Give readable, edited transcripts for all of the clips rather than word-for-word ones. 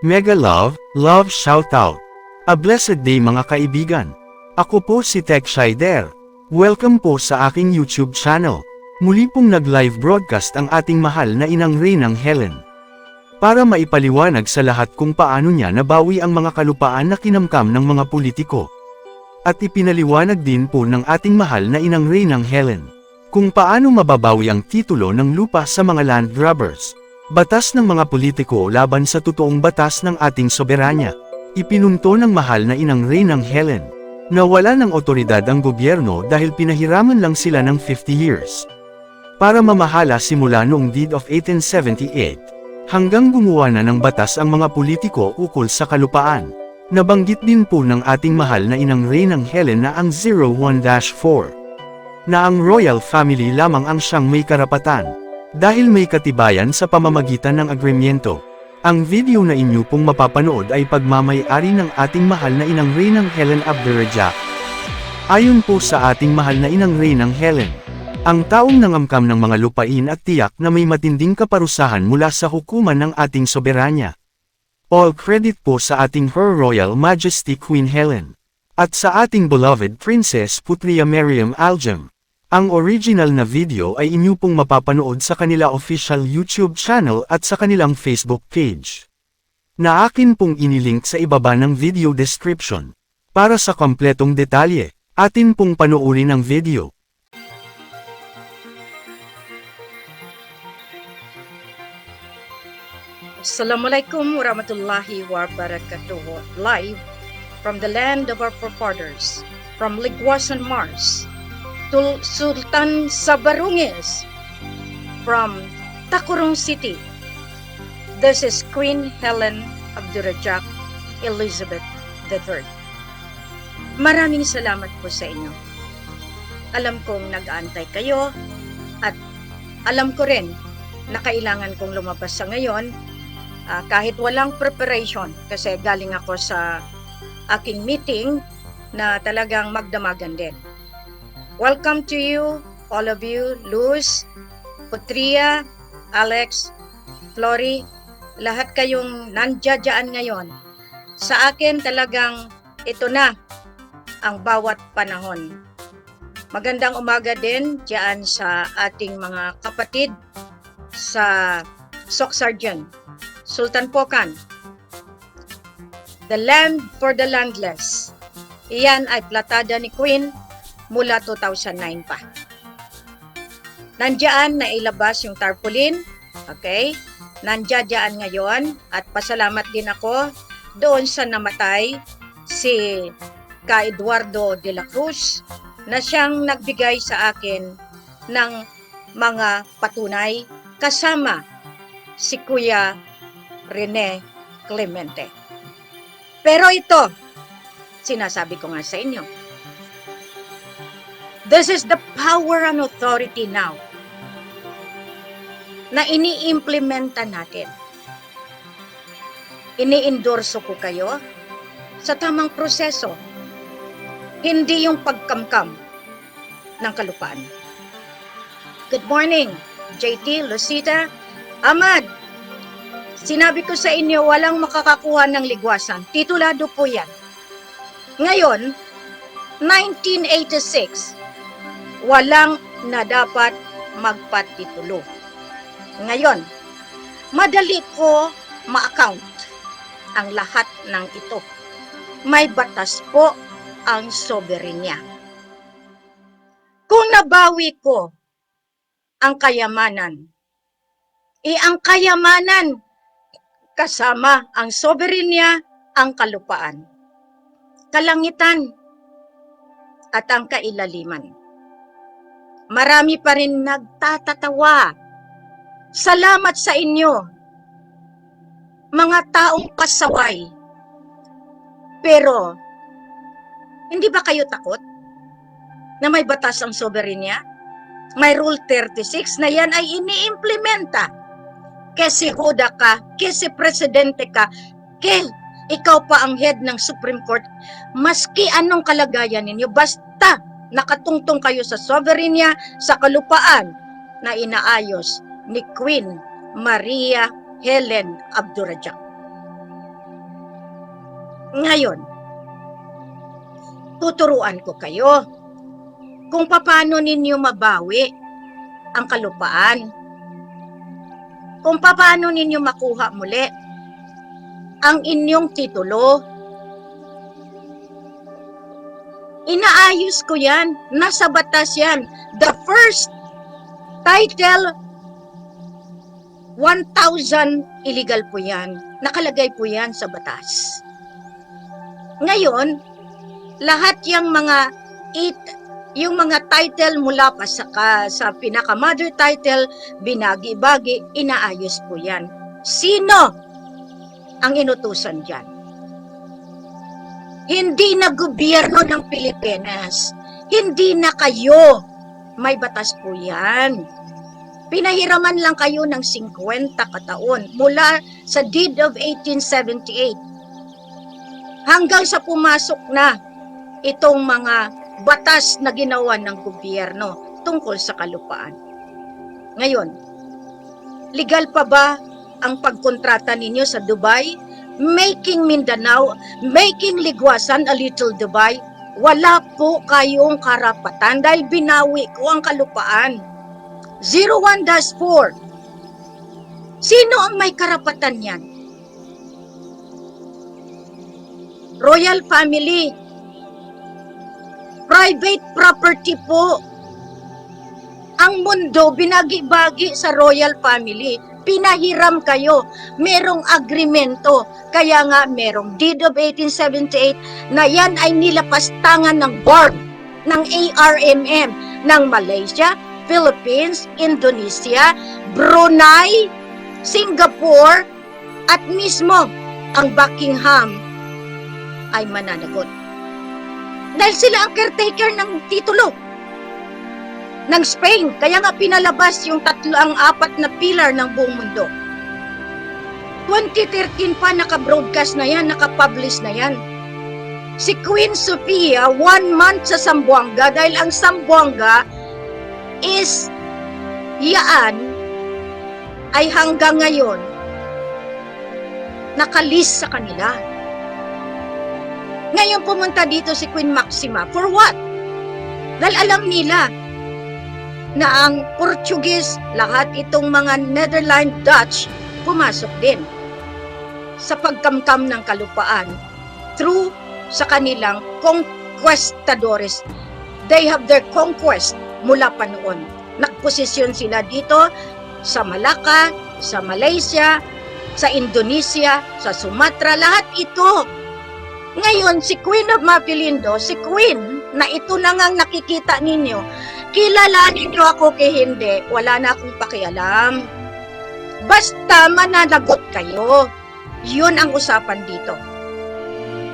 Mega love shoutout. A blessed day mga kaibigan. Ako po si Tech Shider. Welcome po sa aking YouTube channel. Muli pong nag-live broadcast ang ating mahal na inang Reynang Helen. Para maipaliwanag sa lahat kung paano niya nabawi ang mga kalupaan na kinamkam ng mga politiko. At ipinaliwanag din po ng ating mahal na inang Reynang Helen, kung paano mababawi ang titulo ng lupa sa mga land grabbers. Batas ng mga politiko laban sa totoong batas ng ating soberanya. Ipinunto ng mahal na inang Reynang Helen, na wala ng otoridad ang gobyerno dahil pinahiraman lang sila ng 50 years. Para mamahala simula noong Deed of 1878, hanggang gumawa na ng batas ang mga politiko ukol sa kalupaan. Nabanggit din po ng ating mahal na inang Reynang Helen na ang 01-4, na ang royal family lamang ang siyang may karapatan. Dahil may katibayan sa pamamagitan ng agremyento. Ang video na inyo pong mapapanood ay pagmamay-ari ng ating mahal na inang Reynang Helen Abdurrahman. Ayon po sa ating mahal na inang Reynang Helen, ang taong nangamkam ng mga lupain at tiyak na may matinding kaparusahan mula sa hukuman ng ating soberanya. All credit po sa ating Her Royal Majesty Queen Helen. At sa ating beloved Princess Putria Mariam Aljem. Ang original na video ay inyo pong mapapanood sa kanila official YouTube channel at sa kanilang Facebook page. Na akin pong inilink sa ibaba ng video description. Para sa kompletong detalye, atin pong panoorin ang video. Assalamualaikum warahmatullahi wabarakatuh. Live from the land of our forefathers, from Ligwasan, Mars. Sultan Sabarungis from Takurong City. This is Queen Helen Abdurrahman Elizabeth III. Maraming salamat po sa inyo. Alam kong nag-aantay kayo at alam ko rin na kailangan kong lumabas sa ngayon kahit walang preparation kasi galing ako sa aking meeting na talagang magdamagan din. Welcome to you, all of you, Luz, Putria, Alex, Flory, lahat kayong nandiyan ngayon. Sa akin talagang ito na ang bawat panahon. Magandang umaga din diyan sa ating mga kapatid sa Sok Sargent, Sultan Pokan. The Land for the Landless. Iyan ay platada ni Queen mula 2009 pa. Nandiyan na ilabas yung tarpaulin, okay? Nandiyan ngayon at pasalamat din ako doon sa namatay si Ka Eduardo de la Cruz na siyang nagbigay sa akin ng mga patunay kasama si Kuya Rene Clemente. Pero ito, sinasabi ko nga sa inyo, this is the power and authority now na ini-implementa natin. Ini-endorso ko kayo sa tamang proseso. Hindi yung pagkamkam ng kalupaan. Good morning, JT, Lucita, Ahmad. Sinabi ko sa inyo, walang makakakuha ng ligwasan. Titulado po yan. Ngayon, 1986, walang na dapat magpatitulo. Ngayon, madali ko ma-account ang lahat ng ito. May batas po ang soberenya. Kung nabawi ko ang kayamanan, ang kayamanan kasama ang soberenya, ang kalupaan, kalangitan, at ang kailaliman. Marami pa rin nagtatatawa. Salamat sa inyo, mga taong pasaway. Pero, hindi ba kayo takot na may batas ang soberenya? May Rule 36 na yan ay ini-implementa. Kasi huda ka, kasi presidente ka, ikaw pa ang head ng Supreme Court, maski anong kalagayan ninyo, basta nakatungtong kayo sa soberenya, sa kalupaan na inaayos ni Queen Maria Helen Abdurrahman. Ngayon, tuturuan ko kayo kung paano ninyo mabawi ang kalupaan. Kung paano ninyo makuha muli ang inyong titulo. Inaayos ko yan. Nasa batas yan. The first title, 1,000 illegal po yan. Nakalagay po yan sa batas. Ngayon, lahat yung mga title mula pa sa pinaka-mother title, binagi-bagi, inaayos po yan. Sino ang inutusan dyan? Hindi na gobyerno ng Pilipinas. Hindi na kayo. May batas po yan. Pinahiraman lang kayo ng 50 kataon mula sa Deed of 1878 hanggang sa pumasok na itong mga batas na ginawa ng gobyerno tungkol sa kalupaan. Ngayon, legal pa ba ang pagkontrata ninyo sa Dubai? Making Mindanao, making Ligwasan a little Dubai? Wala po kayong karapatan dahil binawi ko ang kalupaan. 01-4. Sino ang may karapatan yan? Royal family. Private property po. Ang mundo, binagi-bagi sa royal family. Pinahiram kayo. Merong agrimento. Kaya nga merong Deed of 1878 na yan ay nilapastangan ng board ng ARMM ng Malaysia, Philippines, Indonesia, Brunei, Singapore, at mismo ang Buckingham ay mananagot. Dahil sila ang caretaker ng titulo ng Spain. Kaya nga pinalabas yung 4 na pilar ng buong mundo. 2013 pa naka-broadcast na yan, naka-publish na yan. Si Queen Sofia, 1 month sa Zamboanga dahil ang Zamboanga is yaan ay hanggang ngayon nakalis sa kanila. Ngayon pumunta dito si Queen Maxima. For what? Dahil alam nila na ang Portuguese, lahat itong mga Netherlands, Dutch, pumasok din sa pagkamkam ng kalupaan through sa kanilang conquistadores. They have their conquest mula pa noon. Nagposisyon sila dito sa Malacca, sa Malaysia, sa Indonesia, sa Sumatra, lahat ito. Ngayon, si Queen of Mapilindo, si Queen, na ito na ngang nakikita ninyo, kilalanin nyo ako kay hindi, wala na akong pakialam. Basta mananagot kayo. Yun ang usapan dito.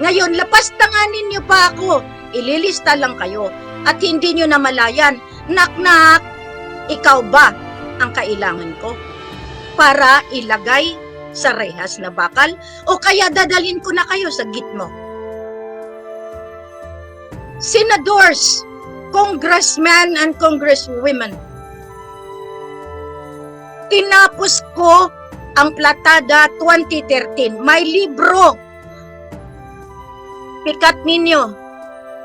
Ngayon, lapastanganin nyo pa ako, ililista lang kayo, at hindi nyo namalayan, nak-nak, ikaw ba ang kailangan ko para ilagay sa rehas na bakal o kaya dadalhin ko na kayo sa gitmo? Senadors, congressmen and congresswomen, tinapos ko ang Platada 2013. May libro. Pikat ninyo.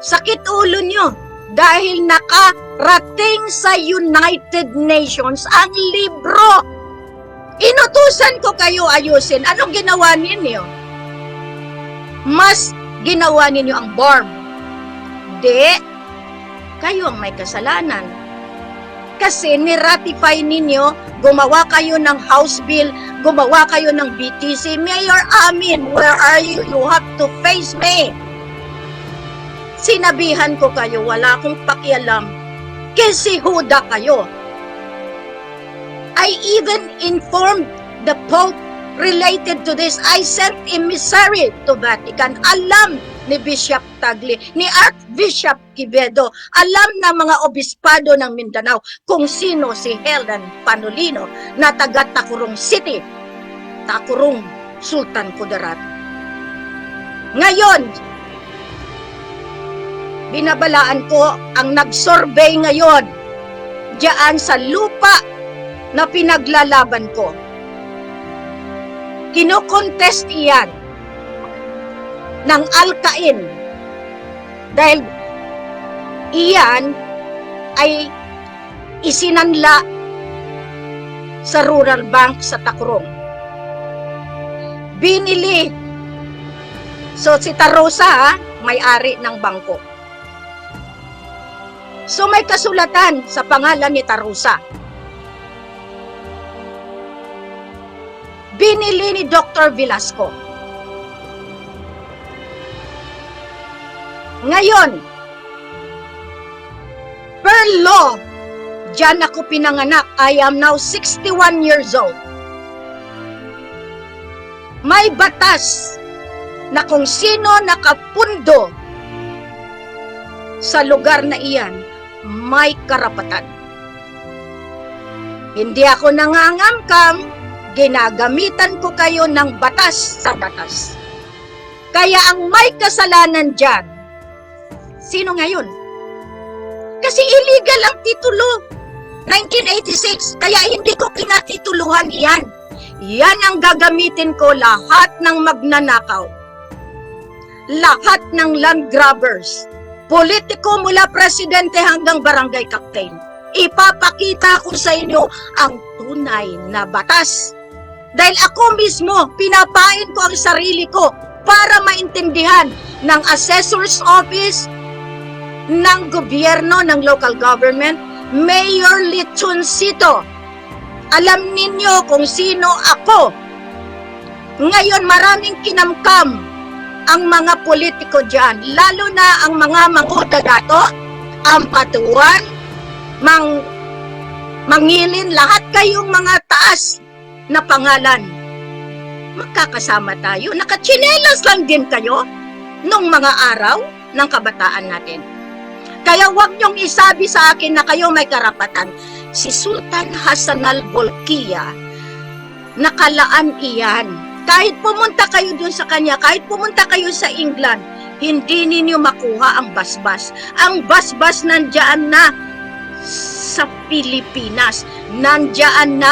Sakit ulo nyo dahil nakarating sa United Nations ang libro. Inutusan ko kayo ayusin. Anong ginawa ninyo? Mas ginawa ninyo ang BARM. Di, kayo ang may kasalanan. Kasi niratify ninyo, gumawa kayo ng House Bill, gumawa kayo ng BTC. Mayor Amin, where are you? You have to face me. Sinabihan ko kayo, wala akong pakialam. Kasi Huda kayo. I even informed the Pope related to this. I sent emissary to Vatican. Alam ni Bishop Tagle, ni Archbishop Quevedo, alam ng mga obispado ng Mindanao kung sino si Helen Panolino na taga Tacurong City, Tacurong, Sultan Kudarat. Ngayon, binabalaan ko ang nag-survey ngayon diyan sa lupa na pinaglalaban ko. Kino-contest iyan. ng Alcain. Dahil iyan ay isinanla sa Rural Bank sa Tacloban. Binili. So si Tarosa, may-ari ng bangko. So may kasulatan sa pangalan ni Tarosa. Binili ni Dr. Velasco. Ngayon, per law, diyan ako pinanganak. I am now 61 years old. May batas na kung sino nakapundo sa lugar na iyan, may karapatan. Hindi ako nangangamkam, ginagamitan ko kayo ng batas sa batas. Kaya ang may kasalanan dyan, sino ngayon? Kasi illegal ang titulo. 1986, kaya hindi ko pinatituluhan iyan. Yan ang gagamitin ko lahat ng magnanakaw. Lahat ng land grabbers. Politiko mula presidente hanggang barangay captain. Ipapakita ko sa inyo ang tunay na batas. Dahil ako mismo, pinapain ko ang sarili ko para maintindihan ng assessor's office, ng gobyerno, ng local government, Mayor Lechoncito. Alam ninyo kung sino ako. Ngayon maraming kinamkam ang mga politiko dyan, lalo na ang mga mangudadato, ang patuan, mangilin, lahat kayong mga taas na pangalan. Magkakasama tayo. Nakatsinelas lang din kayo nung mga araw ng kabataan natin. Kaya huwag niyong isabi sa akin na kayo may karapatan. Si Sultan Hassan al-Bolkiah, nakalaan iyan. Kahit pumunta kayo dun sa kanya, kahit pumunta kayo sa England, hindi ninyo makuha ang basbas. Ang basbas nandiyan na sa Pilipinas. Nandiyan na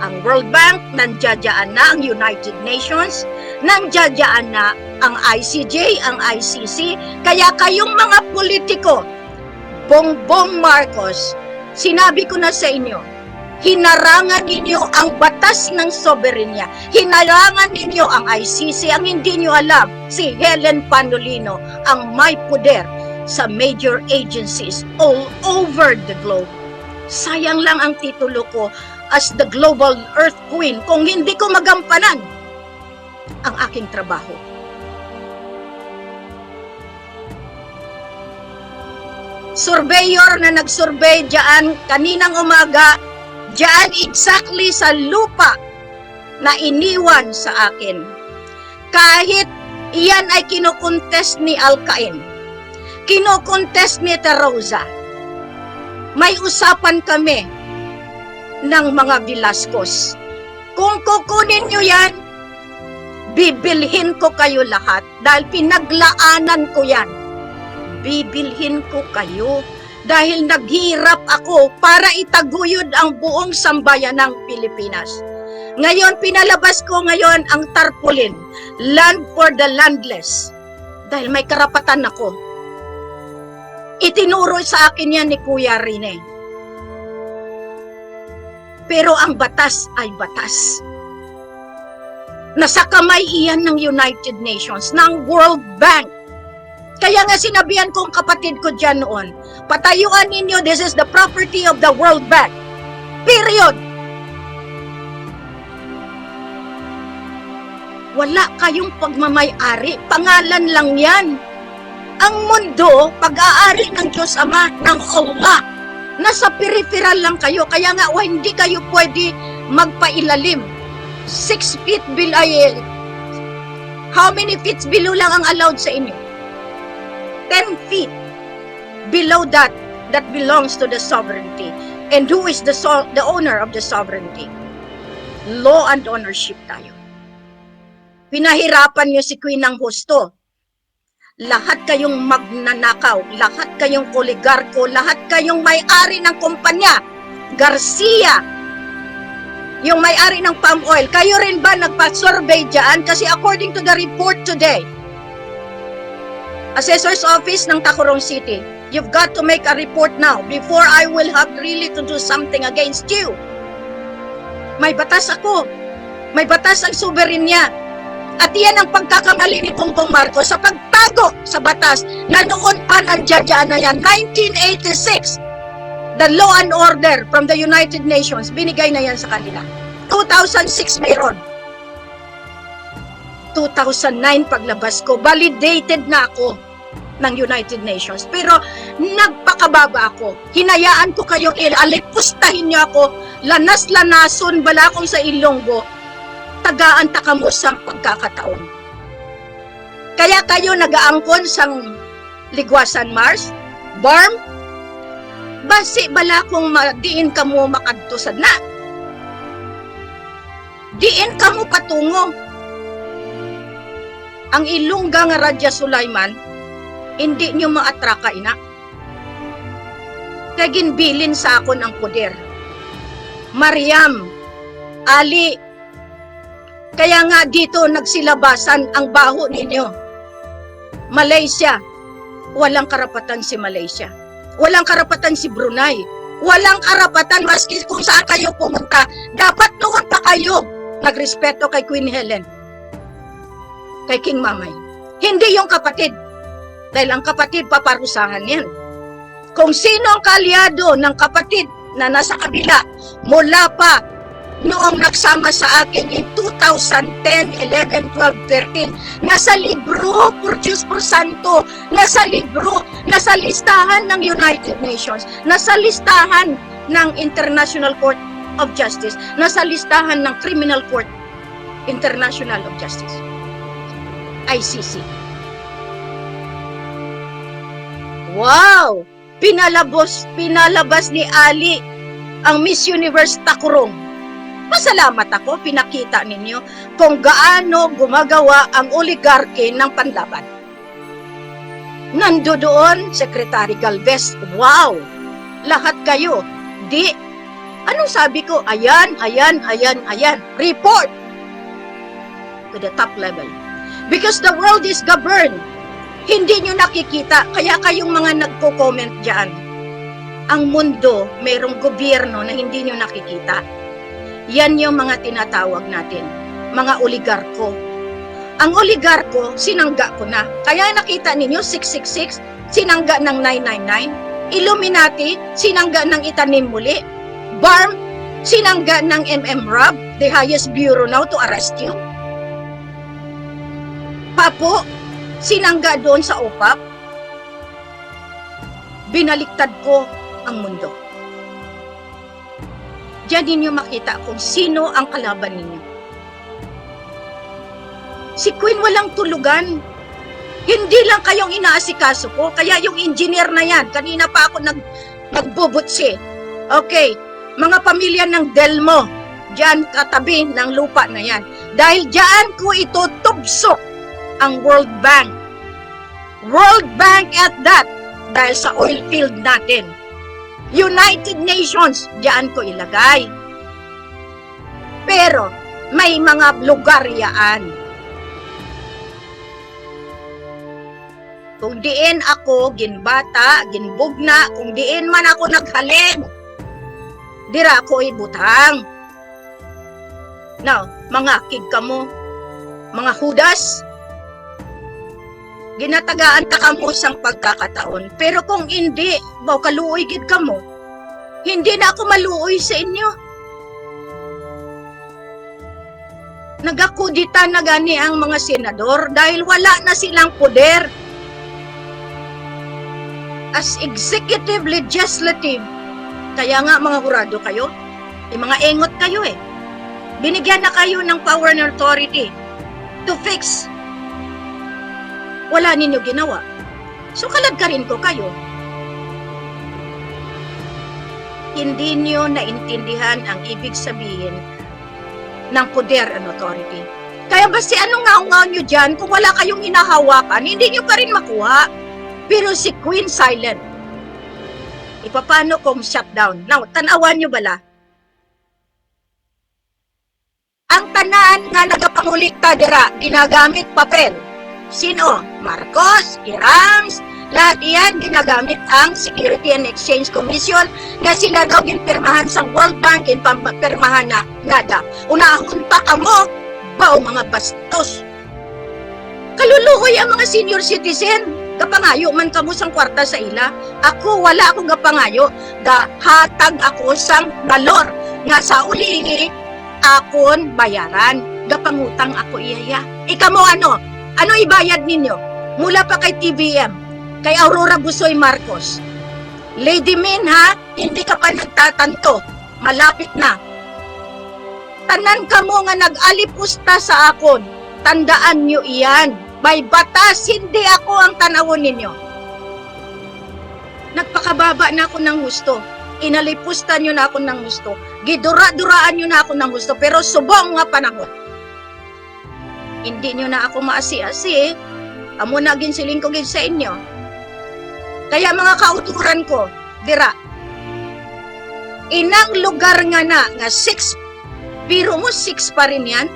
ang World Bank, nandiyan na ang United Nations, nandiyan na ang ICJ, ang ICC. Kaya kayong mga politiko, Bongbong Marcos, sinabi ko na sa inyo, hinarangan ninyo ang batas ng soberenya. Hinarangan ninyo ang ICC. Ang hindi nyo alam, si Helen Panolino ang may poder sa major agencies all over the globe. Sayang lang ang titulo ko as the Global Earth Queen kung hindi ko magampanan ang aking trabaho. Surveyor na nag-survey dyan kaninang umaga, dyan exactly sa lupa na iniwan sa akin. Kahit iyan ay kinukontest ni Alcain, kinukontest ni Tarosa, may usapan kami ng mga Velascos. Kung kukunin nyo yan, bibilhin ko kayo lahat dahil pinaglaanan ko yan. Bibilhin ko kayo dahil naghirap ako para itaguyod ang buong sambayan ng Pilipinas. Ngayon, pinalabas ko ngayon ang tarpaulin, Land for the Landless, dahil may karapatan ako. Itinuro sa akin yan ni Kuya Rene. Pero ang batas ay batas. Nasa kamay iyan ng United Nations, ng World Bank. Kaya nga sinabihan kong kapatid ko dyan noon, patayuan ninyo, this is the property of the World Bank. Period. Wala kayong pagmamay-ari, pangalan lang yan. Ang mundo, pag-aari ng Diyos Ama, ng Allah. Nasa peripheral lang kayo, kaya nga hindi kayo pwede magpailalim. 6 feet below, how many feet below lang ang allowed sa inyo? 10 feet below that belongs to the sovereignty. And who is the owner of the sovereignty? Law and ownership tayo. Pinahirapan niyo si Queen ng husto. Lahat kayong magnanakaw, lahat kayong oligarko, lahat kayong may-ari ng kumpanya. Garcia, yung may-ari ng palm oil, kayo rin ba nagpa-survey dyan? Kasi according to the report today, Assessor's Office ng Tacurong City, you've got to make a report now before I will have really to do something against you. May batas ako. May batas ang sovereign niya. At iyan ang pagkakamali ni Bongbong Marcos sa pagtago sa batas na noon pa nandiyan na yan. 1986, the law and order from the United Nations, binigay na yan sa kanila. 2006 mayroon. 2009 paglabas ko, validated na ako ng United Nations. Pero nagpakababa ako. Hinayaan ko kayong alipustahin niyo ako, lanas-lanason, bala akong sa Ilonggo, tagaan takamo sa pagkakataon. Kaya kayo nagaangkon sang Ligwasan Mars, Barm, basi bala kong diin kamo makadtusad na. Diin kamo patungo. Ang Ilongga nga Radya Sulaiman, hindi nyo maatraka ina. Kaya ginbilin sa akon ang poder. Mariam, Ali, kaya nga dito nagsilabasan ang baho ninyo. Malaysia, walang karapatan si Malaysia. Walang karapatan si Brunei. Walang karapatan maski kung saan kayo pumunta. Dapat noon pa kayo nagrespeto kay Queen Helen, kay King Mamay. Hindi yung kapatid. Dahil ang kapatid, paparusahan yan. Kung sino ang kaalyado ng kapatid na nasa kabila, mula pa noong nagsama sa akin in 2010, 11, 12, 13, nasa libro, por Diyos por Santo, nasa libro, nasa listahan ng United Nations, nasa listahan ng International Court of Justice, nasa listahan ng Criminal Court, International of Justice, ICC. Wow! Pinalabas ni Ali ang Miss Universe Tacurong. Pasalamat ako, pinakita ninyo kung gaano gumagawa ang oligarke ng panlaban. Nando doon, Secretary Galvez, wow! Lahat kayo, di, anong sabi ko? Ayan. Report to the top level. Because the world is governed. Hindi nyo nakikita, kaya kayong mga nagko-comment dyan. Ang mundo, mayroong gobyerno na hindi nyo nakikita. Yan yung mga tinatawag natin, mga oligarko. Ang oligarko, sinangga ko na. Kaya nakita ninyo, 666, sinangga ng 999. Illuminati, sinangga ng itanim muli. BARM, sinangga ng MMRAB, the highest bureau now to arrest you. Papo, sinangga doon sa OPAP, binaliktad ko ang mundo. Diyan ninyo makita kung sino ang kalaban ninyo. Si Queen walang tulugan. Hindi lang kayong inaasikaso ko, kaya yung engineer na yan, kanina pa ako nagbubutsi. Okay, mga pamilya ng Delmo, diyan katabi ng lupa na yan. Dahil diyan ko itutubsok ang World Bank. World Bank at that, dahil sa oil field natin. United Nations, diyan ko ilagay. Pero, may mga lugar yaan. Kung diin ako ginbata, ginbugna, kung diin man ako naghalin, dira ko ibutang. Now, mga kig kamo, mga hudas, ginatagaan ka kamo sang pagkakataon. Pero kung hindi, baw kaluoy gid kamo, hindi na ako maluoy sa inyo. Nagakudita na gani ang mga senador dahil wala na silang poder. As executive, legislative, kaya nga mga hurado kayo, mga engot kayo eh. Binigyan na kayo ng power and authority to fix. Wala ninyo ginawa. So kalad ka rin ko kayo. Hindi niyo naintindihan ang ibig sabihin ng poder and authority. Kaya basta anong ngaw-ngaw nyo dyan, kung wala kayong hinahawakan, hindi nyo pa rin makuha. Pero si Queen silent. Ipapano kung shutdown? Now, tanawan nyo bala? Ang tanan nga nagapangulikta dira, ginagamit papel. Sino? Marcos, Irams, lahat iyan ginagamit ang Security and Exchange Commission na sila daw ginpirmahan sa World Bank, ginpirmahan na nada. Unahon pa kamo, bao mga bastos. Kaluluhoy ang mga senior citizen. Kapangayo man kamo sang kwarta sa ila. Ako wala akong kapangayo. Hatag ako sang balor nga sa uli akon bayaran. Gapangutang ako iyaya. Ika mo ano? Ano ibayad ninyo? Mula pa kay TBM, kay Aurora Busoy Marcos. Lady Min ha, hindi ka pa nagtatanto. Malapit na. Tanan ka mo nga nag-alipusta sa akon. Tandaan nyo iyan. May batas, hindi ako ang tanawon ninyo. Nagpakababa na ako ng gusto. Inalipustan nyo na ako ng gusto. Gidura-duraan nyo na ako ng gusto. Pero subong nga panahon. Hindi nyo na ako maasi-asi. Amo na ginsiling ko gin sa inyo. Kaya mga kauturan ko, dira. Inang lugar nga na, nga 6, biro mo 6 pa rin yan.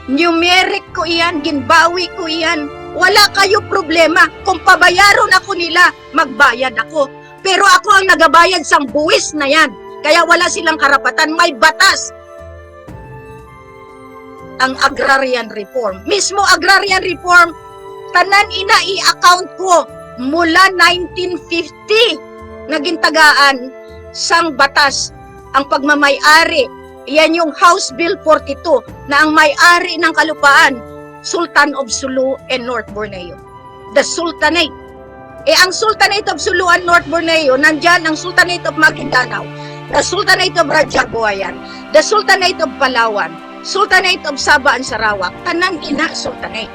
Numeric ko iyan, ginbawi ko iyan. Wala kayo problema. Kung pabayaron ako nila, magbayad ako. Pero ako ang nagabayad sang buwis na yan. Kaya wala silang karapatan. May batas. Ang agrarian reform. Mismo agrarian reform, tanan ina i-account ko mula 1950 naging tagaan sang batas ang pagmamay-ari. Yan yung House Bill 42 na ang may-ari ng kalupaan, Sultan of Sulu and North Borneo. The Sultanate. Ang Sultanate of Sulu and North Borneo, nandyan ang Sultanate of Maguindanao, the Sultanate of Rajabuayan, the Sultanate of Palawan, Sultanate of Sabah and Sarawak, tanan ina Sultanate.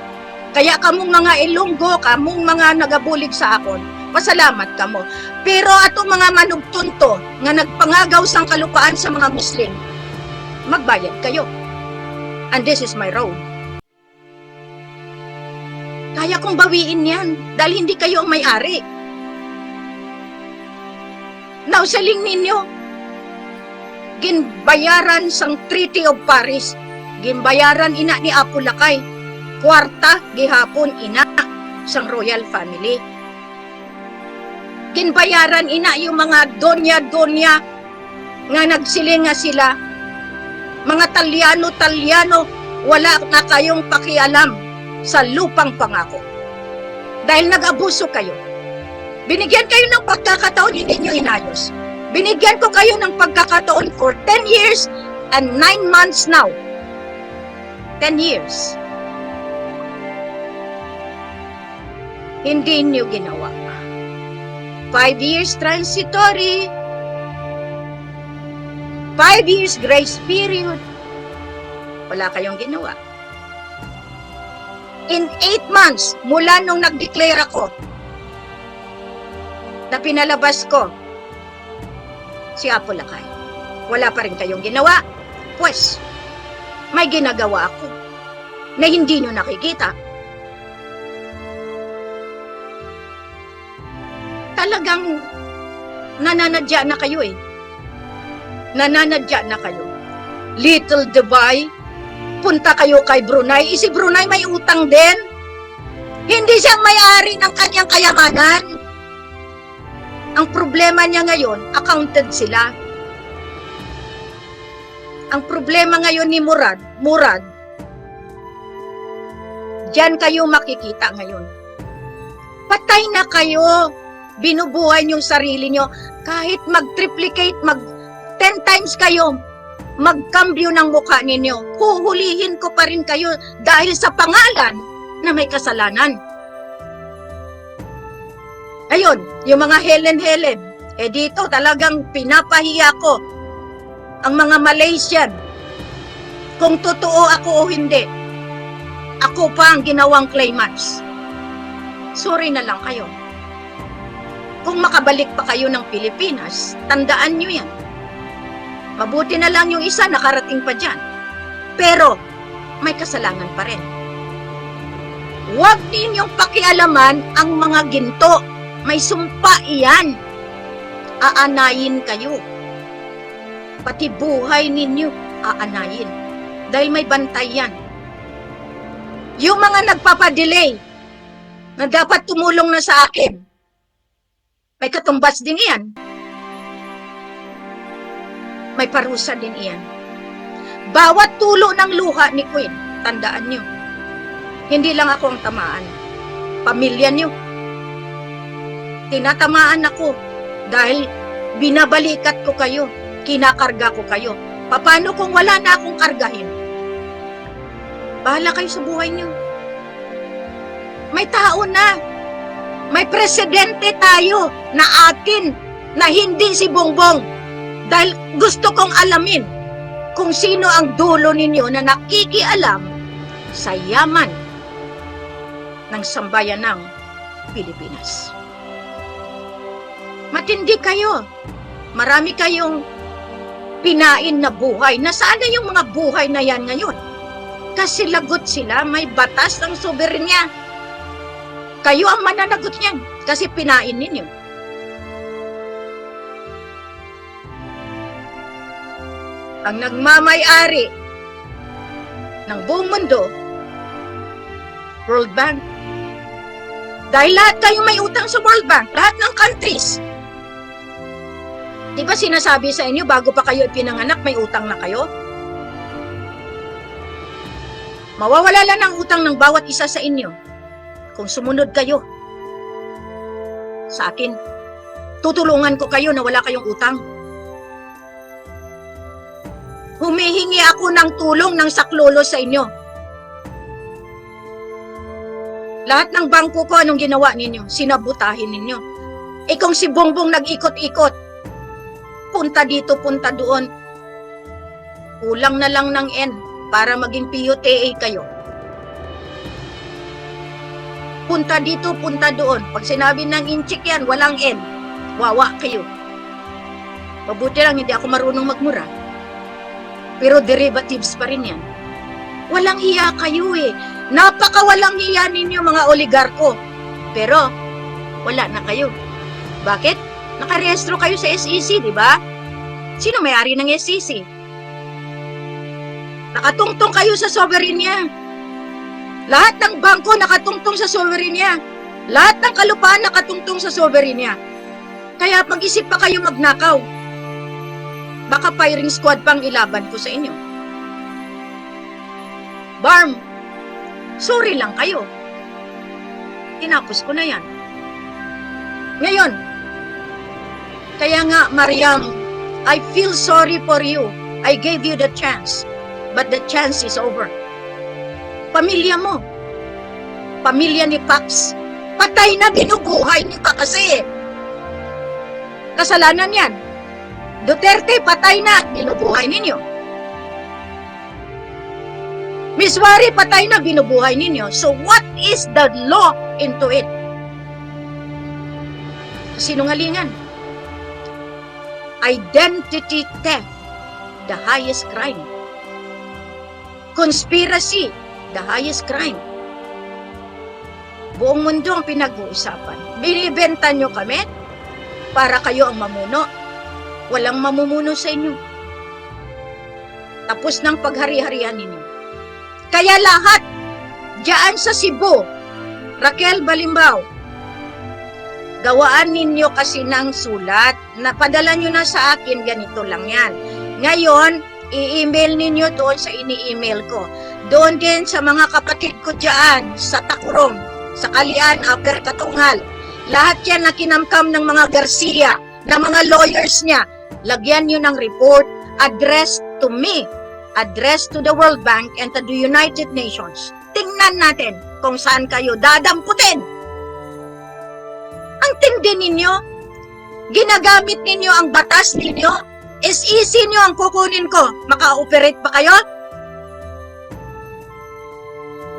Kaya kamong mga Ilonggo, kamong mga nagabulig sa akon, pasalamat kamo. Pero atong mga manugtunto nga nagpangagaw sang kalupaan sa mga Muslim, magbayad kayo. And this is my road. Kaya kong bawiin yan dahil hindi kayo ang may-ari. Nausaling ninyo, ginbayaran sang Treaty of Paris, ginbayaran ina ni Apo Lakay, kwarta gihapon ina sang royal family. Ginbayaran ina yung mga donya-donya nga nagsiling nga sila, mga Talyano, wala na kayong pakialam sa lupang pangako. Dahil nag-abuso kayo. Binigyan kayo ng pagkakataon, hindi nyo inayos. Binigyan ko kayo ng pagkakataon for 10 years and 9 months now. 10 years. Hindi nyo ginawa. 5 years transitory. 5 years grace period. Wala kayong ginawa. In 8 months, mula nung nag-declare ako, na pinalabas ko si Apo Lakay, wala pa rin kayong ginawa. Pues, may ginagawa ako na hindi nyo nakikita. Talagang nananadya na kayo eh. Nananadya na kayo. Little Dubai, punta kayo kay Brunei. Si Brunei may utang din. Hindi siyang may-ari ng kanyang kayamanan. Ang problema niya ngayon, accounted sila. Ang problema ngayon ni Murad, diyan kayo makikita ngayon. Patay na kayo. Binubuhay niyong sarili niyo. Kahit mag-triplicate, 10 times kayo, magkambyo ng mukha ninyo. Huhulihin ko pa rin kayo dahil sa pangalan na may kasalanan. Ayun, yung mga Helen. Dito talagang pinapahiya ko ang mga Malaysian. Kung totoo ako o hindi, ako pa ang ginawang claimants. Sorry na lang kayo. Kung makabalik pa kayo ng Pilipinas, tandaan nyo yan. Mabuti na lang yung isa nakarating pa dyan. Pero, may kasalanan pa rin. Huwag ninyong pakialaman ang mga ginto. May sumpa iyan. Aanayin kayo. Pati buhay ninyo, aanayin. Dahil may bantay yan. Yung mga nagpapadelay na dapat tumulong na sa akin, may katumbas din iyan. May parusa din iyan. Bawat tulo ng luha ni Queen, tandaan nyo, hindi lang ako ang tamaan. Pamilya nyo. Tinatamaan ako dahil binabalikat ko kayo, kinakarga ko kayo. Paano kung wala na akong kargahin? Bahala kayo sa buhay nyo. May tao na. May presidente tayo na atin na hindi si Bongbong. Dahil gusto kong alamin kung sino ang dulo ninyo na nakikialam sa yaman ng sambayan ng Pilipinas. Matindi kayo. Marami kayong pinain na buhay. Nasaan na yung mga buhay na yan ngayon? Kasi lagot sila, may batas ng soberenya. Kayo ang mananagot niyan kasi pinain ninyo. Ang nagmamay-ari ng buong mundo, World Bank. Dahil lahat kayo may utang sa World Bank, lahat ng countries. Di ba sinasabi sa inyo, bago pa kayo ipinanganak, may utang na kayo? Mawawala lang ang utang ng bawat isa sa inyo kung sumunod kayo sa akin. Tutulungan ko kayo na wala kayong utang. Humihingi ako ng tulong ng saklolo sa inyo. Lahat ng bangko ko, anong ginawa ninyo? Sinabutahin ninyo. Kung si Bongbong nag-ikot-ikot, punta dito, punta doon. Kulang na lang ng N para maging PUTA kayo. Punta dito, punta doon. Pag sinabi ng inchik yan, walang N. Wawa kayo. Mabuti lang, hindi ako marunong magmura. Pero derivatives pa rin yan. Walang hiya kayo eh. Napakawalang hiya ninyo mga oligarko. Pero, wala na kayo. Bakit? Nakarehistro kayo sa SEC, di ba? Sino may-ari ng SEC? Nakatungtong kayo sa soberenya. Lahat ng bangko nakatungtong sa soberenya. Lahat ng kalupaan nakatungtong sa soberenya. Kaya mag-isip pa kayo magnakaw. Baka firing squad pang ilaban ko sa inyo. Barm, sorry lang kayo. Tinapos ko na yan. Ngayon, kaya nga, Mariam, I feel sorry for you. I gave you the chance. But the chance is over. Pamilya mo. Pamilya ni Pax. Patay na, binubuhay niyo pa kasi. Kasalanan yan. Duterte, patay na, binubuhay ninyo. Miss Wari, patay na, binubuhay ninyo. So what is the law into it? Sinungalingan. Identity theft, the highest crime. Conspiracy, the highest crime. Buong mundo ang pinag-uusapan. Binibenta nyo kami para kayo ang mamuno. Walang mamumuno sa inyo. Tapos ng paghari-harian ninyo. Kaya lahat, diyan sa Cebu, Raquel Balimbao, gawaan ninyo kasi ng sulat. Napadala nyo na sa akin, ganito lang yan. Ngayon, i-email ninyo doon sa ini-email ko. Doon din sa mga kapatid ko diyan, sa Takurong, sa Kalian, Upper Katunghal. Lahat yan na kinamkam ng mga Garcia, na mga lawyers niya. Lagyan nyo ng report, address to me, address to the World Bank and to the United Nations. Tingnan natin kung saan kayo dadamputin. Ang tindi ninyo, ginagamit ninyo ang batas ninyo, SEC nyo ang kukunin ko, maka-operate pa kayo?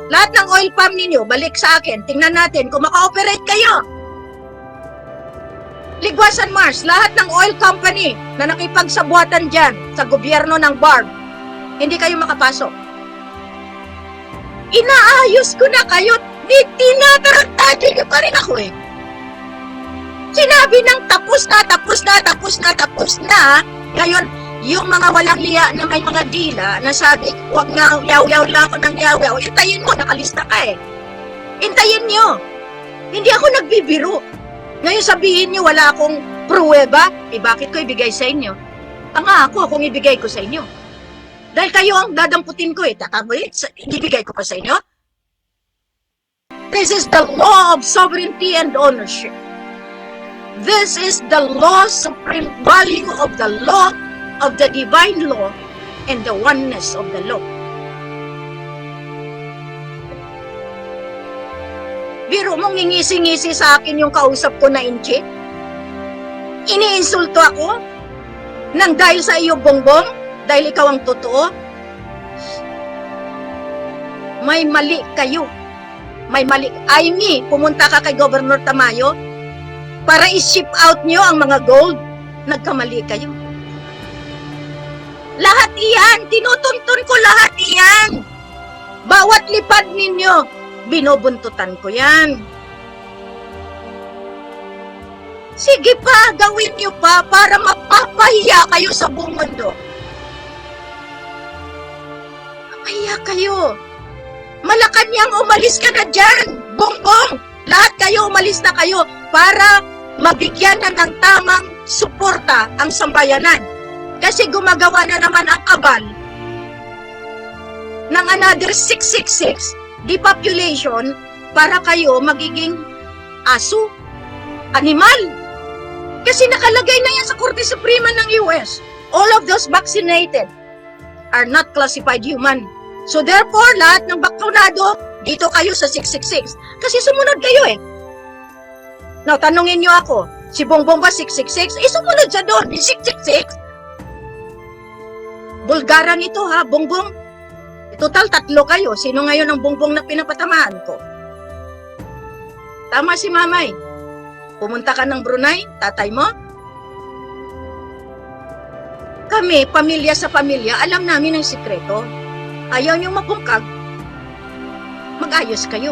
Lahat ng oil palm ninyo, balik sa akin, tingnan natin kung maka-operate kayo. Ligwasan Mars, lahat ng oil company na nakipagsabuatan dyan sa gobyerno ng BARB, hindi kayo makapasok. Inaayos ko na kayo, tinatarantado nyo pa rin ako eh. Sinabi ng tapos na. Ngayon, Yung mga walang liya na may mga dila na sabi, huwag nga yaw-yaw lang ako ng yaw-yaw. Hintayin mo, nakalista ka eh. Hintayin nyo. Hindi ako nagbibiro. Ngayon sabihin nyo, wala akong pruweba. Eh bakit ko ibigay sa inyo? Tanga ako kung ibigay ko sa inyo. Dahil kayo ang dadamputin ko eh. Ibigay ko pa sa inyo? This is the law of sovereignty and ownership. This is the law, supreme value of the law, of the divine law, and the oneness of the law. Biro mong ngingisi-ngisi sa akin yung kausap ko na Inche? Iniinsulto ako? Nang dahil sa iyo, Bongbong? Dahil ikaw ang totoo? May mali kayo. May mali. Aimee, pumunta ka kay Governor Tamayo para i-ship out nyo ang mga gold. Nagkamali kayo. Lahat iyan, tinutuntun ko lahat iyan. Bawat lipad ninyo, binubuntutan ko yan. Sige pa, gawin nyo pa para mapapahiya kayo sa buong mundo. Mapahiya kayo. Malacanang, umalis ka na dyan. Bongbong, lahat kayo umalis na kayo para mabigyan na ng tamang suporta ang sambayanan. Kasi gumagawa na naman ang kabal ng another 666 depopulation para kayo magiging aso, animal. Kasi nakalagay na yan sa Korte Suprema ng US. All of those vaccinated are not classified human. So therefore, lahat ng baktunado, dito kayo sa 666. Kasi sumunod kayo eh. Now, tanungin nyo ako, si Bongbong ba 666? Eh, sumunod siya doon, 666. Bulgaran ito ha, Bongbong. Total, 3 kayo. Sino ngayon ang Bongbong na pinapatamaan ko? Tama si Mamay. Pumunta ka ng Brunei, tatay mo? Kami, pamilya sa pamilya, alam namin ang sikreto. Ayaw niyong mapungkag, mag-ayos kayo.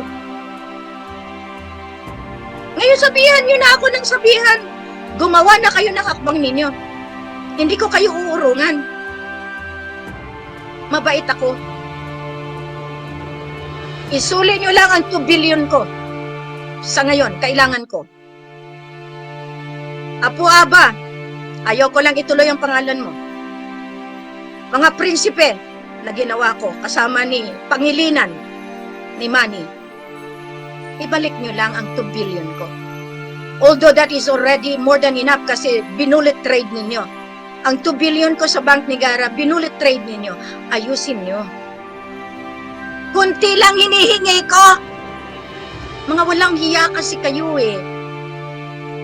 Ngayon sabihan niyo na ako ng sabihan. Gumawa na kayo ng hakbang ninyo. Hindi ko kayo uurungan. Mabait ako. Isuli nyo lang ang 2 billion ko. Sa ngayon, kailangan ko. Apo Aba, ayaw ko lang ituloy ang pangalan mo. Mga prinsipe na ginawa ko kasama ni Pangilinan, ni Manny, ibalik nyo lang ang 2 billion ko. Although that is already more than enough kasi binulit trade ninyo. Ang 2 billion ko sa Bank Negara, binulit trade ninyo. Ayusin nyo. Kunti lang hinihingi ko. Mga walang hiya kasi kayo eh.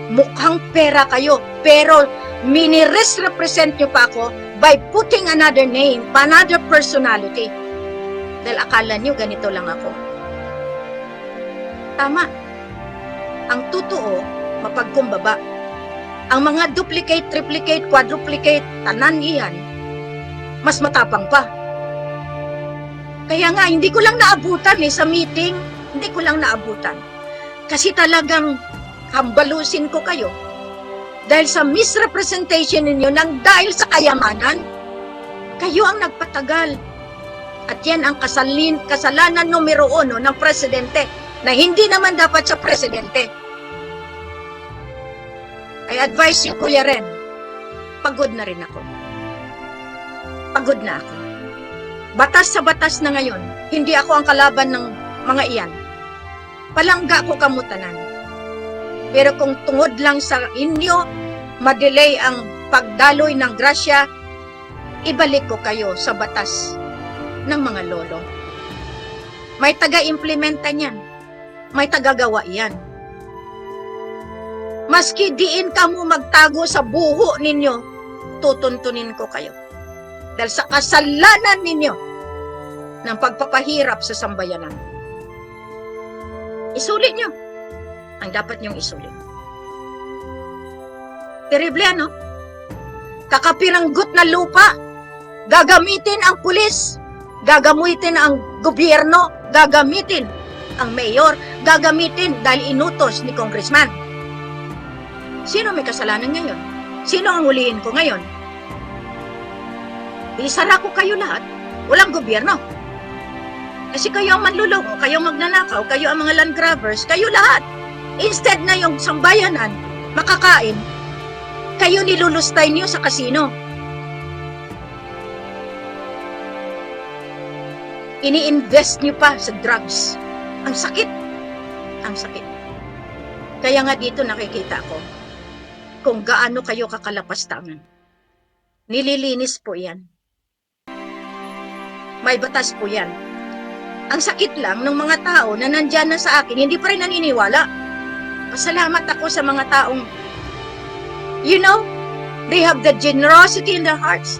Mukhang pera kayo, pero mini-represent nyo pa ako by putting another name, another personality. Dahil akala nyo ganito lang ako. Tama. Ang totoo, mapagkumbaba. Ang mga duplicate, triplicate, quadruplicate, tanan iyan, mas matapang pa. Kaya nga, hindi ko lang naabutan sa meeting, hindi ko lang naabutan. Kasi talagang hambalusin ko kayo. Dahil sa misrepresentation ninyo nang dahil sa kayamanan, kayo ang nagpatagal. At yan ang kasalanan numero 1 ng presidente na hindi naman dapat sa presidente. I advise you, Kuya Ren, pagod na rin ako. Pagod na ako. Batas sa batas na ngayon, hindi ako ang kalaban ng mga iyan. Palangga ko kamutanan. Pero kung tungod lang sa inyo, madelay ang pagdaloy ng grasya, ibalik ko kayo sa batas ng mga lolo. May taga-implementa niyan. May tagagawa yan. Maski diin ka mo magtago sa buho ninyo, tutuntunin ko kayo. Dahil sa kasalanan ninyo ng pagpapahirap sa sambayanan. Isulit nyo ang dapat nyong isulit. Terrible ano? Kakapiranggot na lupa, gagamitin ang pulis, gagamitin ang gobyerno, gagamitin ang mayor, gagamitin dahil inutos ni congressman. Sino may kasalanan ngayon? Sino ang huliin ko ngayon? Isara ko kayo lahat. Walang gobyerno. Kasi kayo ang manluloko, kayo ang magnanakaw, kayo ang mga land grabbers, kayo lahat. Instead na yung sambayanan, makakain, kayo nilulustay niyo sa kasino. Ini-invest niyo pa sa drugs. Ang sakit. Ang sakit. Kaya nga dito nakikita ko kung gaano kayo kakalapastangan. Nililinis po yan. May batas po yan. Ang sakit lang ng mga tao na nandyan na sa akin, hindi pa rin naniniwala. Pasalamat ako sa mga taong, you know, they have the generosity in their hearts.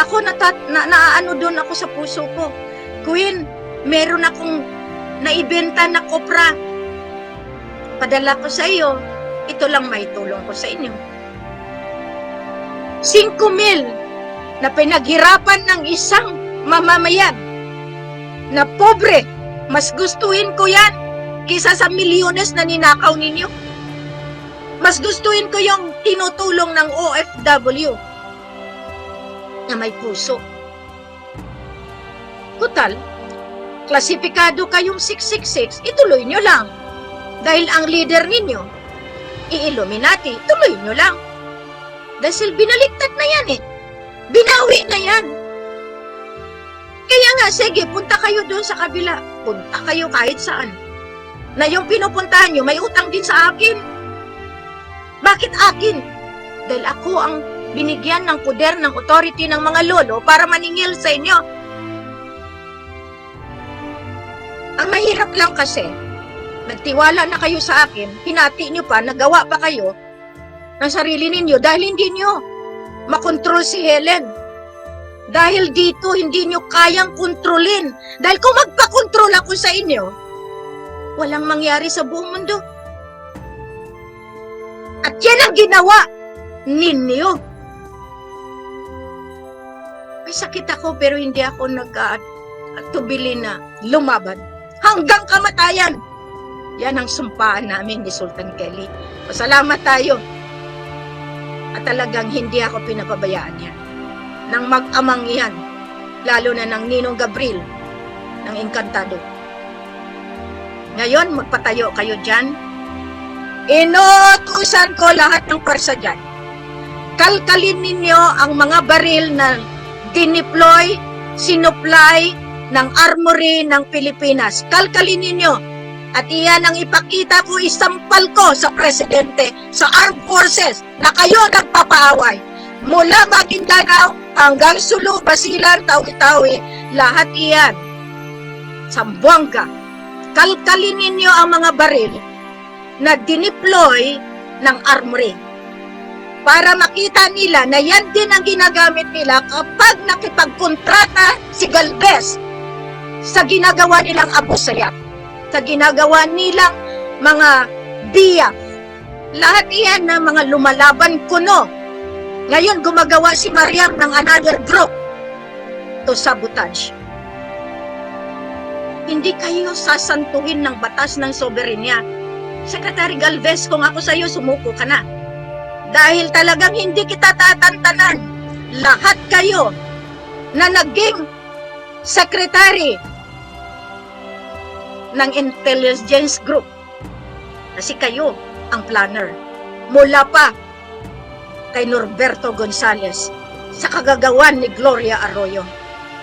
Ako, naaano doon ako sa puso ko. Queen, meron akong naibenta na kopra. Padala ko sa iyo. Ito lang may tulong ko sa inyo. 5,000 na pinaghirapan ng isang mamamayan na pobre. Mas gustuhin ko yan kisa sa milyones na ninakaw ninyo. Mas gustuhin ko yung tinutulong ng OFW na may puso. Kutal, klasipikado kayong 666, ituloy nyo lang. Dahil ang leader ninyo, i-Illuminati, tuloy nyo lang. Dahil binaliktad na yan eh. Binawi na yan. Kaya nga, sige, punta kayo doon sa kabila. Punta kayo kahit saan. Na yung pinupuntahan nyo, may utang din sa akin. Bakit akin? Dahil ako ang binigyan ng poder ng authority ng mga lolo para maningil sa inyo. Ang mahirap lang kasi, nagtiwala na kayo sa akin, hinati nyo pa, nagawa pa kayo ng sarili ninyo dahil hindi nyo makontrol si Helen. Dahil dito, hindi nyo kayang kontrolin. Dahil kung magpakontrol ako sa inyo, walang mangyari sa buong mundo. At yan ang ginawa ninyo. May sakit ako pero hindi ako nag-tubili na lumaban. Hanggang kamatayan. Yan ang sumpaan namin ni Sultan Kelly. Pasalamat tayo. At talagang hindi ako pinapabayaan yan. Nang mag-amang yan. Lalo na ng Ninong Gabriel ng Encantado. Ngayon, magpatayo kayo dyan. Inutusan ko lahat ng pwersa dyan. Kalkalin ninyo ang mga baril na dineploy, sinupply ng armory ng Pilipinas. Kalkalin ninyo. At iyan ang ipakita ko, isampal ko sa presidente, sa armed forces, na kayo nagpapaaway. Mula Maguindanao hanggang Sulu, Basilan, Tawi-Tawi, lahat iyan. Sambuanga. Kalkalin ninyo ang mga baril na dineploy ng armory. Para makita nila na yan din ang ginagamit nila kapag nakipagkontrata si Galvez sa ginagawa nilang Abu Sayyaf, sa ginagawa nilang mga biyak. Lahat iyan na mga lumalaban kuno. Ngayon gumagawa si Mariam ng another group to sabotage. Hindi kayo sasantuhin ng batas ng soberenya. Secretary Galvez, kung ako sa iyo, sumuko ka na. Dahil talagang hindi kita tatantanan. Lahat kayo na naging secretary ng intelligence group. Kasi kayo ang planner. Mula pa kay Norberto Gonzales sa kagagawan ni Gloria Arroyo.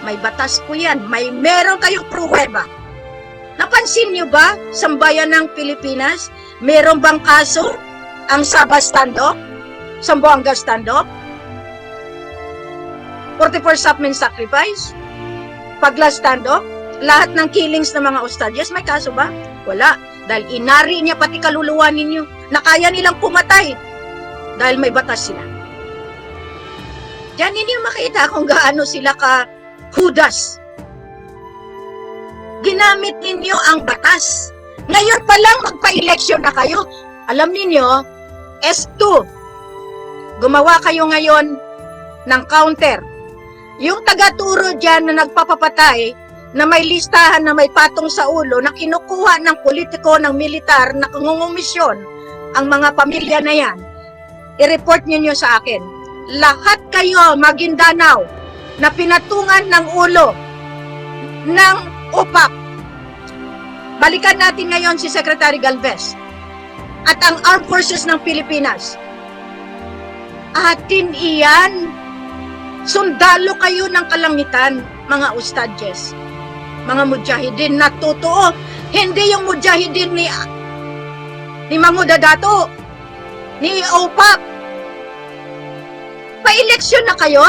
May batas po yan. Meron kayong pruweba. Napansin niyo ba, sambayan ng Pilipinas, meron bang kaso ang Sabah stand-up? Sambuanga stand-up? 44 Sapmen sacrifice? Pagla stand-up? Lahat ng killings ng mga hostages, may kaso ba? Wala. Dahil inari niya pati kaluluwa ninyo na kaya nilang pumatay dahil may batas sila. Diyan ninyo makita kung gaano sila ka-hudas. Ginamit ninyo ang batas. Ngayon pa lang magpa-eleksyon na kayo. Alam ninyo, S2, gumawa kayo ngayon ng counter. Yung taga-turo dyan na nagpapapatay, na may listahan na may patong sa ulo, na kinukuha ng politiko, ng militar, na kangungumisyon ang mga pamilya na yan, i-report niyo sa akin. Lahat kayo, Maguindanao, na pinatungan ng ulo ng UPAC. Balikan natin ngayon si Secretary Galvez at ang Armed Forces ng Pilipinas. Atin iyan. Sundalo kayo ng kalangitan, mga ustadjes, mga mujahidin na totoo. Hindi yung mujahidin ni Mahmoud Dato, ni OPAC. Pa-eleksyon na kayo?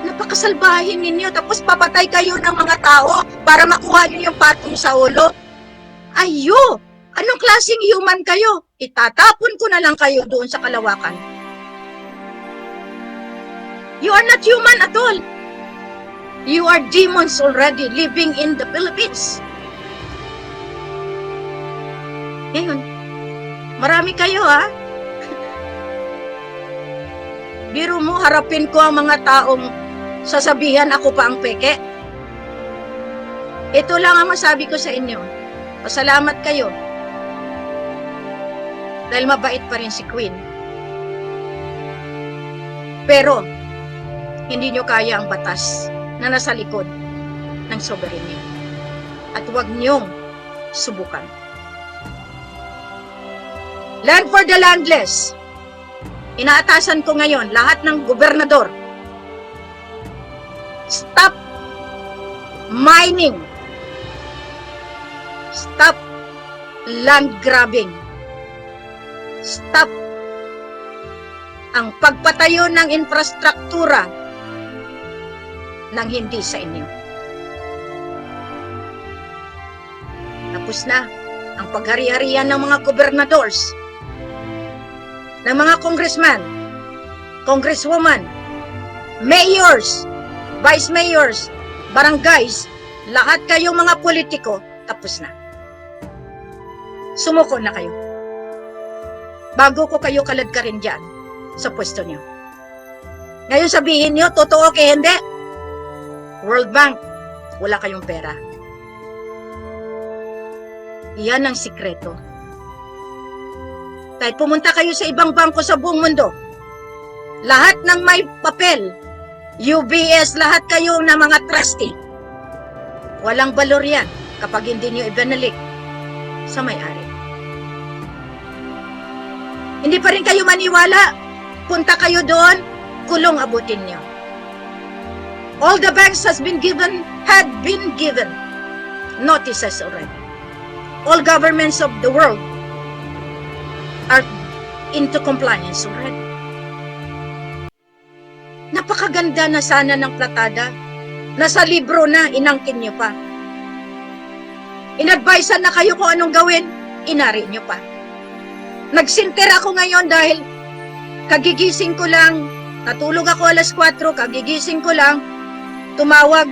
Napakasalbahin ninyo, tapos papatay kayo ng mga tao para makuha nyo yung patong sa ulo. Ayo! Anong klaseng human kayo? Itatapon ko na lang kayo doon sa kalawakan. You are not human at all. You are demons already living in the Philippines. Ngayon, marami kayo ha. Biro mo, harapin ko ang mga taong sasabihan ako pa ang peke. Ito lang ang masabi ko sa inyo. Pasalamat kayo. Dahil mabait pa rin si Queen. Pero, hindi nyo kaya ang batas na nasa likod ng soberenya. At huwag nyong subukan. Land for the landless. Inaatasan ko ngayon lahat ng gobernador. Stop mining. Stop land grabbing. Stop ang pagpatayo ng infrastruktura nang hindi sa inyo. Tapos na ang paghari-harian ng mga gobernadors, ng mga congressman, congresswoman, mayors, vice mayors, barangays, lahat kayong mga politiko, tapos na. Sumuko na kayo. Bago ko kayo kaladkarin dyan sa pwesto niyo. Ngayon sabihin niyo, totoo kaya hindi? World Bank, wala kayong pera. Iyan ang sikreto. Kahit pumunta kayo sa ibang bangko sa buong mundo, lahat ng may papel, UBS, lahat kayo na mga trustee, walang balor yan kapag hindi niyo ibinalik sa may-ari. Hindi pa rin kayo maniwala, punta kayo doon, kulong abutin niyo. All the banks had been given notices already. All governments of the world are into compliance already. Napakaganda na sana ng platada. Nasa libro na, inangkin nyo pa. Inadvisean na kayo kung anong gawin, inari nyo pa. Nagsinter ako ngayon dahil kagigising ko lang, natulog ako alas 4, kagigising ko lang, tumawag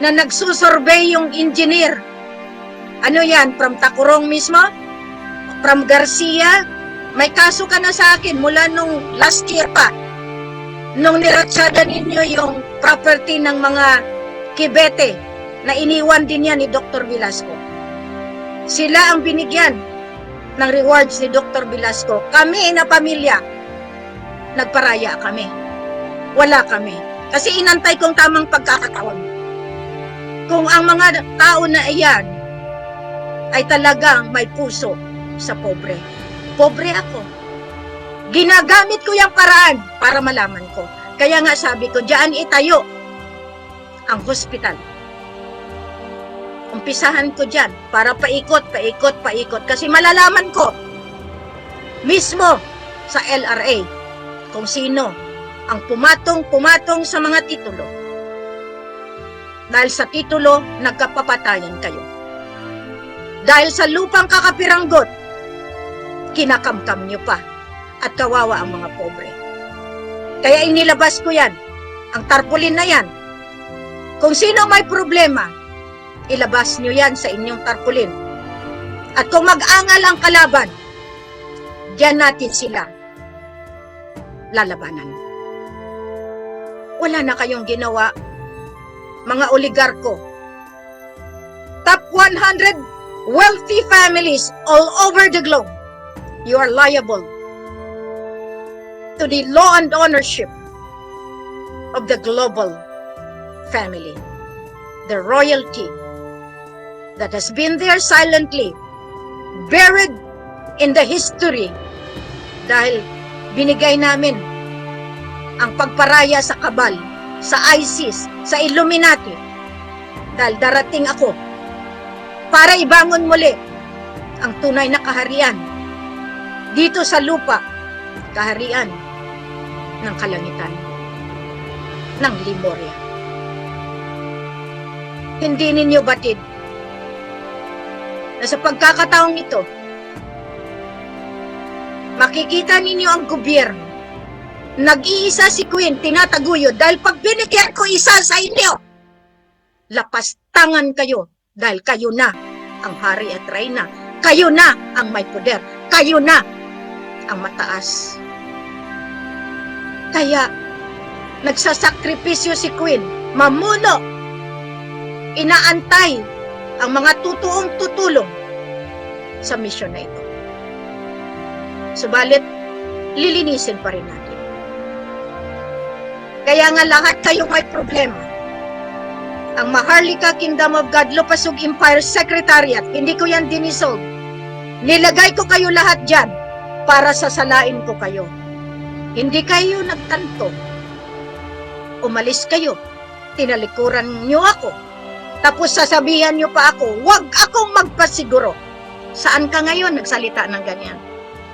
na nagsusurvey yung engineer. Ano yan? From Takurong mismo? From Garcia? May kaso ka na sa akin mula nung last year pa. Nung niratsada ninyo yung property ng mga kibete na iniwan din yan ni Dr. Velasco. Sila ang binigyan ng rewards ni Dr. Velasco. Kami na pamilya, nagparaya kami. Wala kami. Kasi inantay kong tamang pagkakataon. Kung ang mga tao na iyan ay talagang may puso sa pobre. Pobre ako. Ginagamit ko yung paraan para malaman ko. Kaya nga sabi ko, diyan itayo ang hospital. Umpisahan ko diyan para paikot. Kasi malalaman ko mismo sa LRA kung sino ang pumatong sa mga titulo. Dahil sa titulo, nagkapapatayan kayo. Dahil sa lupang kakapiranggot, kinakamkam nyo pa at kawawa ang mga pobre. Kaya inilabas ko yan, ang tarpaulin na yan. Kung sino may problema, ilabas nyo yan sa inyong tarpaulin. At kung mag-angal ang kalaban, diyan natin sila lalabanan. Wala na kayong ginawa, mga oligarko. Top 100 wealthy families all over the globe, you are liable to the law and ownership of the global family. The royalty that has been there silently, buried in the history dahil binigay namin ang pagparaya sa kabal, sa ISIS, sa Illuminati. Dahil darating ako para ibangon muli ang tunay na kaharian dito sa lupa, kaharian ng kalangitan, ng Lemuria. Hindi ninyo batid na sa pagkakataong ito, makikita ninyo ang gobyerno. Nag-iisa si Queen, tinataguyod, dahil pag binigyan ko isa sa inyo, lapastangan kayo, dahil kayo na ang hari at reyna. Kayo na ang may poder. Kayo na ang mataas. Kaya, nagsasakripisyo si Queen, mamuno, inaantay ang mga totoong tutulong sa misyon na ito. Subalit, lilinisin pa rin natin. Kaya nga lahat kayo may problema. Ang Maharlika Kingdom of God Lupasug Empire Secretariat, hindi ko yan dinisolve. Nilagay ko kayo lahat dyan para sasalain ko kayo. Hindi kayo nagtanto. Umalis kayo. Tinalikuran nyo ako. Tapos sasabihan nyo pa ako, huwag akong magpasiguro. Saan ka ngayon nagsalita ng ganyan?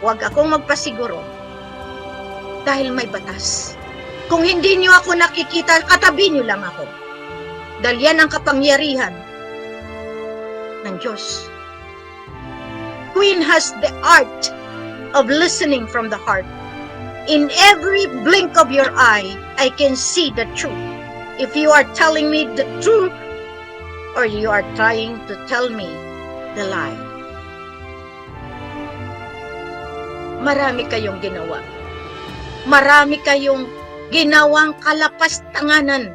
Huwag akong magpasiguro. Dahil may batas. Kung hindi nyo ako nakikita, katabi nyo lang ako. Dahil yan ang kapangyarihan ng Diyos. Queen has the art of listening from the heart. In every blink of your eye, I can see the truth. If you are telling me the truth, or you are trying to tell me the lie. Marami kayong ginawa. Marami kayong ginawang kalapastanganan.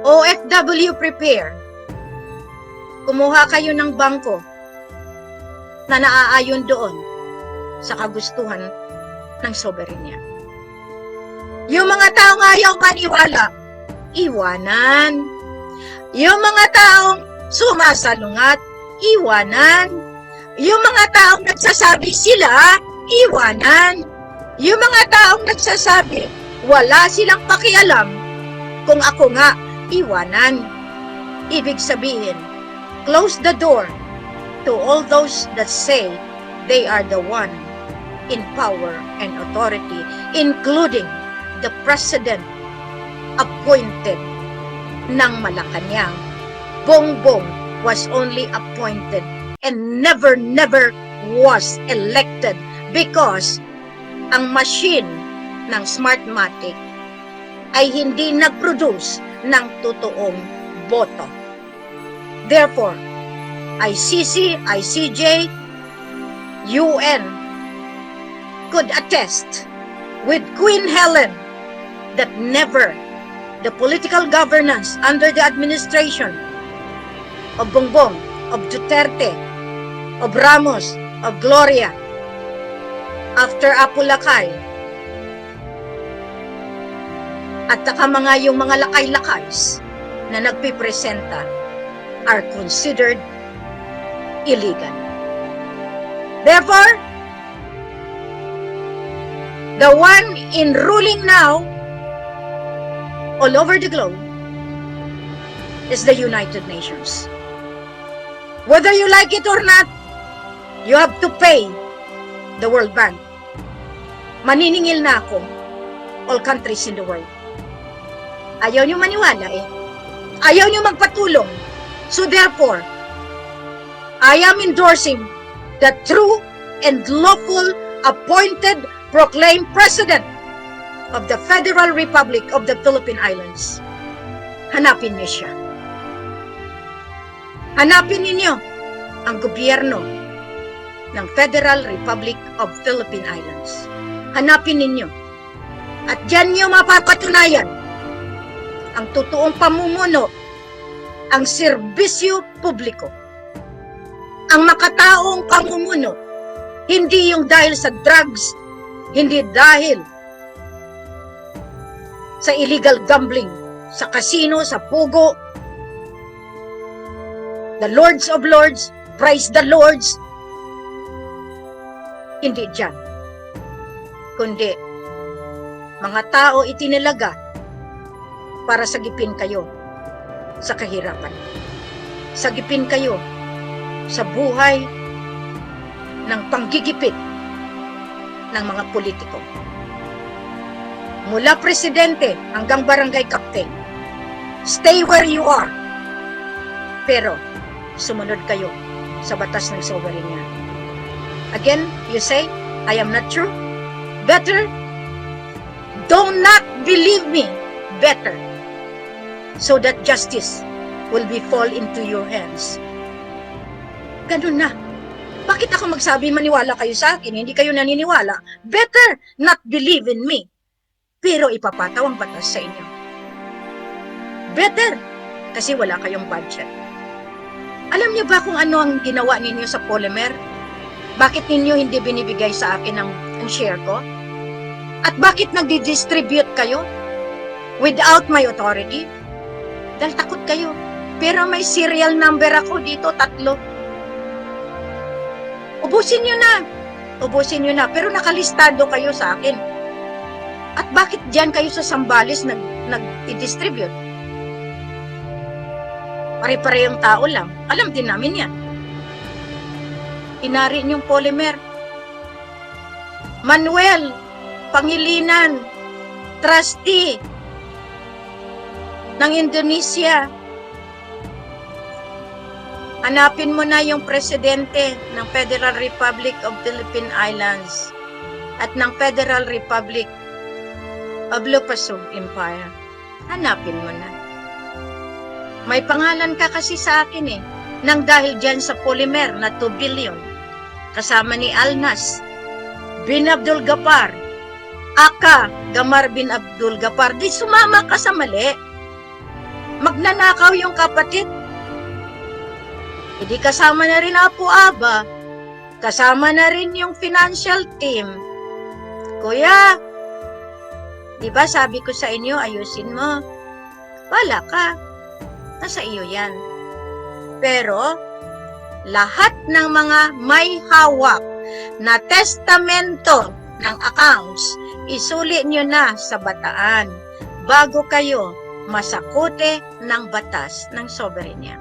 OFW prepare. Kumuha kayo ng bangko na naaayon doon sa kagustuhan ng soberenya. Yung mga taong ayaw maniwala, iwanan. Yung mga taong sumasalungat, iwanan. Yung mga taong nagsasabi sila, iwanan. Yung mga taong nagsasabi, wala silang pakialam, kung ako nga, iwanan. Ibig sabihin, close the door to all those that say they are the one in power and authority, including the president appointed ng Malacanang. Bongbong was only appointed and never was elected because ang machine ng Smartmatic ay hindi nag-produce ng totoong boto. Therefore, ICC, ICJ, UN could attest with Queen Helen that never the political governance under the administration of Bongbong, of Duterte, of Ramos, of Gloria, after Apulacay, at saka yung mga lakay-lakays na nagpipresenta are considered illegal. Therefore, the one in ruling now all over the globe is the United Nations. Whether you like it or not, you have to pay the World Bank. Maniningil na ako all countries in the world. Ayaw nyo maniwala eh. Ayaw nyo magpatulong. So therefore, I am endorsing the true and lawful appointed proclaimed President of the Federal Republic of the Philippine Islands. Hanapin niyo siya. Hanapin ninyo ang gobyerno ng Federal Republic of Philippine Islands. Hanapin ninyo. At diyan niyo mapapatunayan ang totoong pamumuno, ang serbisyo publiko, ang makataong pamumuno, hindi yung dahil sa drugs, hindi dahil sa illegal gambling, sa casino, sa pugo. The Lords of Lords, praise the Lords. Hindi dyan. Kundi, mga tao itinalaga para sagipin kayo sa kahirapan. Sagipin kayo sa buhay ng panggigipit ng mga politiko. Mula presidente hanggang barangay captain, stay where you are. Pero, sumunod kayo sa batas ng soberenya. Again, you say, I am not true. Better, do not believe me. Better, so that justice will be fall into your hands. Ganun na. Bakit ako magsabi maniwala kayo sa akin, hindi kayo naniniwala? Better not believe in me. Pero ipapataw ang batas sa inyo. Better, kasi wala kayong budget. Alam niyo ba kung ano ang ginawa ninyo sa polymer? Bakit ninyo hindi binibigay sa akin ang share ko? At bakit nagdi-distribute kayo without my authority? Dahil takot kayo. Pero may serial number ako dito, 3. Ubusin nyo na. Ubusin nyo na. Pero nakalistado kayo sa akin. At bakit dyan kayo sa Sambales nag-distribute? Pare-parehong tao lang. Alam din namin yan. Inari niyong polymer. Manuel Pangilinan, trustee ng Indonesia. Hanapin mo na yung presidente ng Federal Republic of Philippine Islands at ng Federal Republic of Lupasug Empire. Hanapin mo na. May pangalan ka kasi sa akin eh, nang dahil dyan sa polymer na 2 billion. Kasama ni Alnas, bin Abdul Gapar, Aka Gamar bin Abdul Gapar. Di sumama ka sa mali. Magnanakaw yung kapatid. Hindi kasama na rin Apo Aba. Kasama na rin yung financial team. Kuya, di ba sabi ko sa inyo, ayusin mo. Wala ka. Nasa iyo yan. Pero, lahat ng mga may hawak na testamento ng accounts, isulit nyo na sa bataan bago kayo masakute ng batas ng soberenya.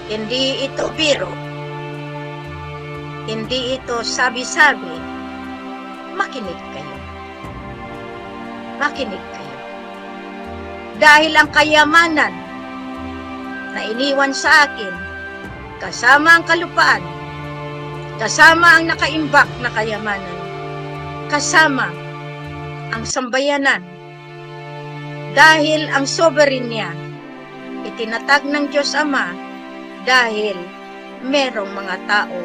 Hindi ito biro. Hindi ito sabi-sabi. Makinig kayo. Makinig kayo. Dahil ang kayamanan na iniwan sa akin, kasama ang kalupaan, kasama ang nakaimbak na kayamanan, kasama ang sambayanan, dahil ang soberenya itinatag ng Diyos Ama, dahil merong mga tao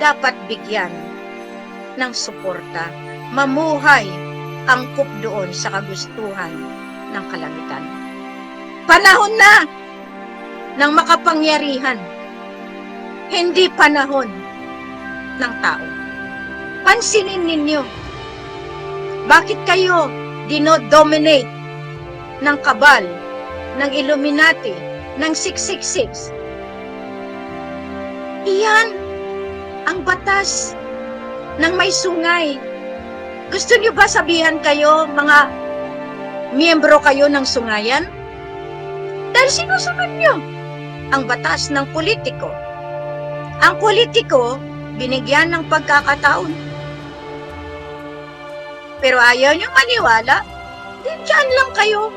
dapat bigyan ng suporta, mamuhay angkop doon sa kagustuhan ng kalangitan. Panahon na ng makapangyarihan, hindi panahon ng tao. Pansinin ninyo, bakit kayo dinodominate ng kabal, ng Illuminati, ng 666? Iyan ang batas ng may sungay. Gusto niyo ba sabihan kayo, mga miyembro kayo ng sungayan? Dahil sinusunod niyo ang batas ng politiko. Ang politiko, binigyan ng pagkakataon. Pero ayaw niyong maniwala, dyan lang kayo.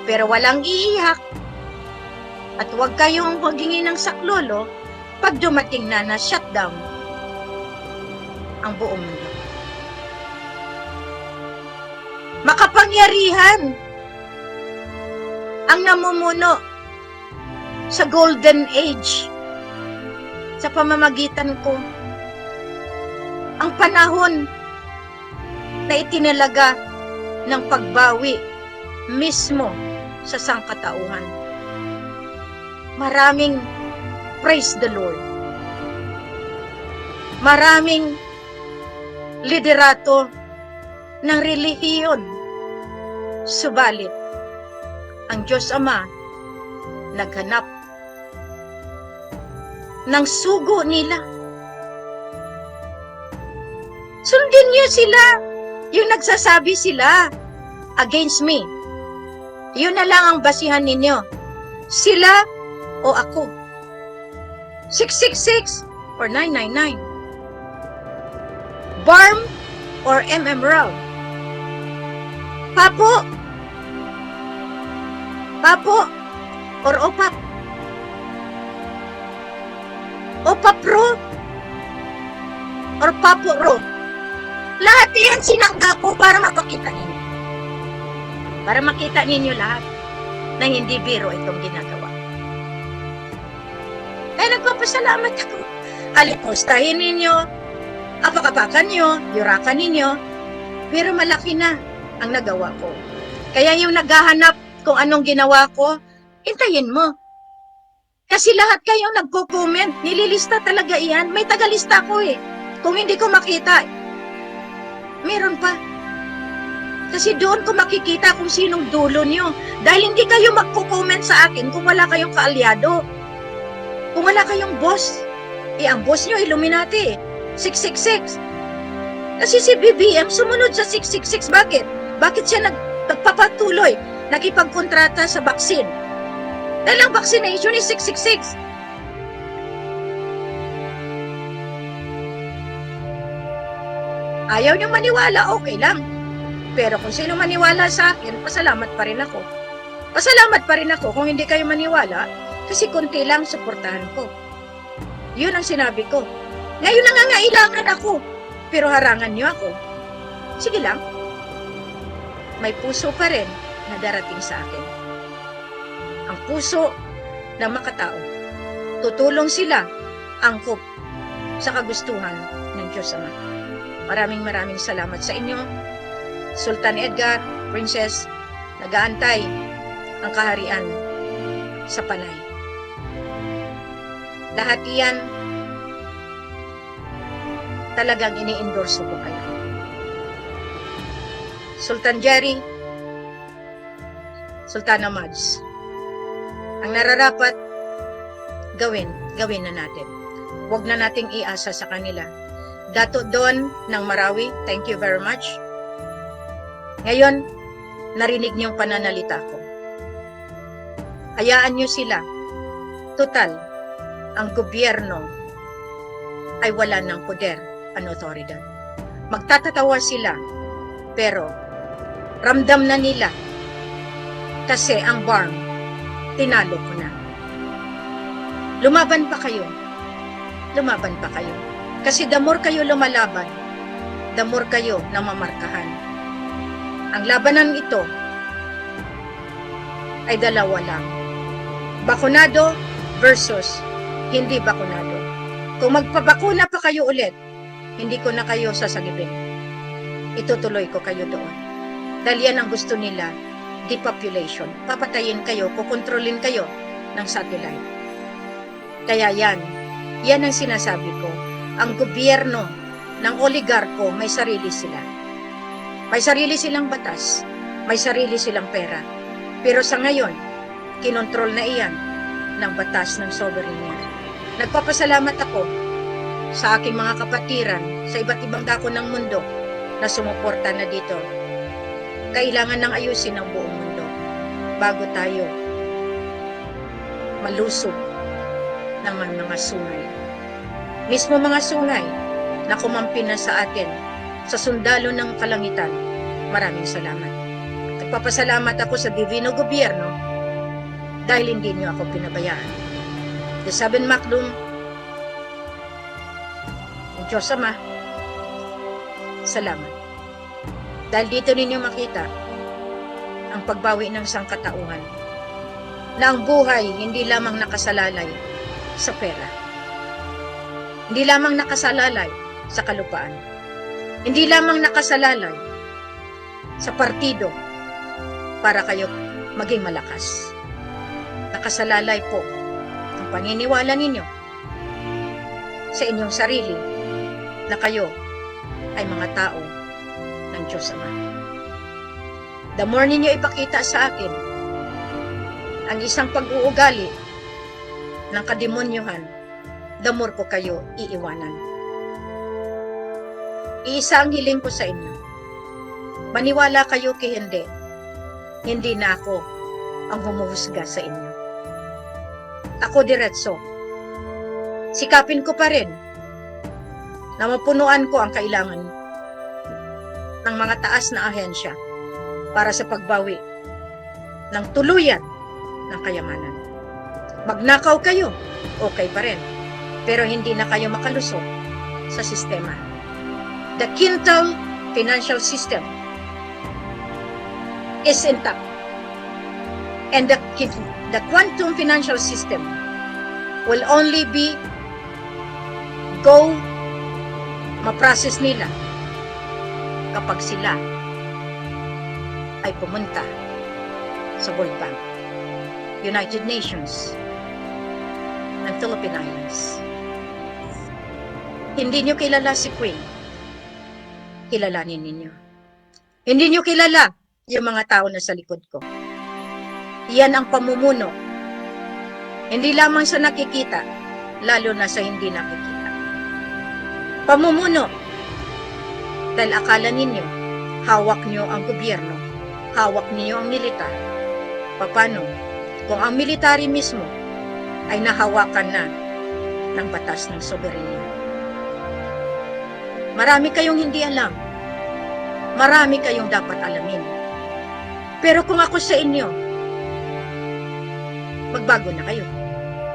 Pero walang iiyak. At huwag kayong maghingi ng saklolo pag dumating na shutdown ang buong mundo. Makapangyarihan ang namumuno sa Golden Age sa pamamagitan ko. Ang panahon na itinalaga ng pagbawi mismo sa sangkatauhan. Maraming praise the Lord. Maraming liderato ng relihiyon. Subalit, ang Diyos Ama naghanap ng sugo nila. Sundin niyo sila. Yung nagsasabi sila against me. Yun na lang ang basihan ninyo. Sila o ako. 666 or 999. Barm or Emerald. Papo. Papo or Opap. Opapro or Paporo. Lahat yan sinangga ko para mapakita ninyo. Para makita ninyo lahat na hindi biro itong ginagawa. Kaya nagpapasalamat ako. Alipostahin ninyo, apakapakan nyo, yurakan ninyo, pero malaki na ang nagawa ko. Kaya yung naghahanap kung anong ginawa ko, hintayin mo. Kasi lahat kayong nagko-comment, nililista talaga iyan. May tagalista ko eh. Kung hindi ko makita, meron pa. Kasi doon ko makikita kung sinong dulo nyo. Dahil hindi kayo magko-comment sa akin kung wala kayong kaalyado. Kung wala kayong boss. Ang boss nyo, Illuminati. 666. Kasi si BBM sumunod sa 666. Bakit? Bakit siya nagpapatuloy? Nakipagkontrata sa baksin. Dahil ang vaccination is 666. Ayaw niyong maniwala, okay lang. Pero kung sino maniwala sa akin, pasalamat pa rin ako. Pasalamat pa rin ako kung hindi kayo maniwala, kasi konti lang suportahan ko. Yun ang sinabi ko. Ngayon nangangailangan ako, pero harangan niyo ako. Sige lang. May puso pa rin na darating sa akin. Ang puso ng makatao. Tutulong sila angkop sa kagustuhan ng Diyos Ama. Maraming salamat sa inyo. Sultan Edgar, Princess, nag-aantay ang kaharian sa Panay. Lahat iyan talagang ini-endorso ko kayo. Sultan Jerry, Sultana Mads, ang nararapat gawin na natin. Huwag na nating iasa sa kanila. Dato Don ng Marawi, thank you very much. Ngayon, narinig niyong pananalita ko. Hayaan niyo sila. Total, ang gobyerno ay wala ng poder at otoridad. Magtatatawa sila, pero ramdam na nila kasi ang BARM, tinalo ko na. Lumaban pa kayo. Lumaban pa kayo. Kasi the more kayo lumalaban, the more kayo namamarkahan. Ang labanan ito ay dalawa lang. Bakunado versus hindi bakunado. Kung magpabakuna pa kayo ulit, hindi ko na kayo sasagipin. Itutuloy ko kayo doon. Dahil yan ang gusto nila, depopulation. Papatayin kayo, kukontrolin kayo ng satellite. Kaya yan ang sinasabi ko. Ang gobyerno ng oligarko, may sarili sila. May sarili silang batas, may sarili silang pera. Pero sa ngayon, kinontrol na iyan ng batas ng soberenya. Nagpapasalamat ako sa aking mga kapatiran sa iba't ibang dako ng mundo na sumuporta na dito. Kailangan nang ayusin ang buong mundo bago tayo malusog ng mga sungay. Mismo mga sungay na kumampi na sa atin sa sundalo ng kalangitan. Maraming salamat. Nagpapasalamat ako sa Divino Gobyerno dahil hindi niyo ako pinabayaan. The Seven Maclum, ang Diyos Ama, salamat. Dahil dito ninyo makita ang pagbawi ng sangkatauhan na ang buhay hindi lamang nakasalalay sa pera. Hindi lamang nakasalalay sa kalupaan. Hindi lamang nakasalalay sa partido para kayo maging malakas. Nakasalalay po ang paniniwala ninyo sa inyong sarili na kayo ay mga tao ng Diyos Ama. The more ninyo ipakita sa akin ang isang pag-uugali ng kademonyuhan, the more ko kayo iiwanan. Iisa ang hiling ko sa inyo. Maniwala kayo kay hindi. Hindi na ako ang humuhusga sa inyo. Ako diretso. Sikapin ko pa rin na mapunuan ko ang kailangan ng mga taas na ahensya para sa pagbawi ng tuluyan ng kayamanan. Magnakaw kayo, okay pa rin. Pero hindi na kayo makalusot sa sistema. The quintal financial system is intact. And the quantum financial system will only be ma-process nila kapag sila ay pumunta sa World Bank, United Nations, ng Philippine Islands. Hindi nyo kilala si Queen. Kilalanin ninyo. Hindi nyo kilala yung mga tao na sa likod ko. Iyan ang pamumuno. Hindi lamang sa nakikita, lalo na sa hindi nakikita. Pamumuno. Dahil akala ninyo, hawak nyo ang gobyerno, hawak ninyo ang militar. Paano? Kung ang military mismo ay nahawakan na ng batas ng soberenya. Marami kayong hindi alam. Marami kayong dapat alamin. Pero kung ako sa inyo, magbago na kayo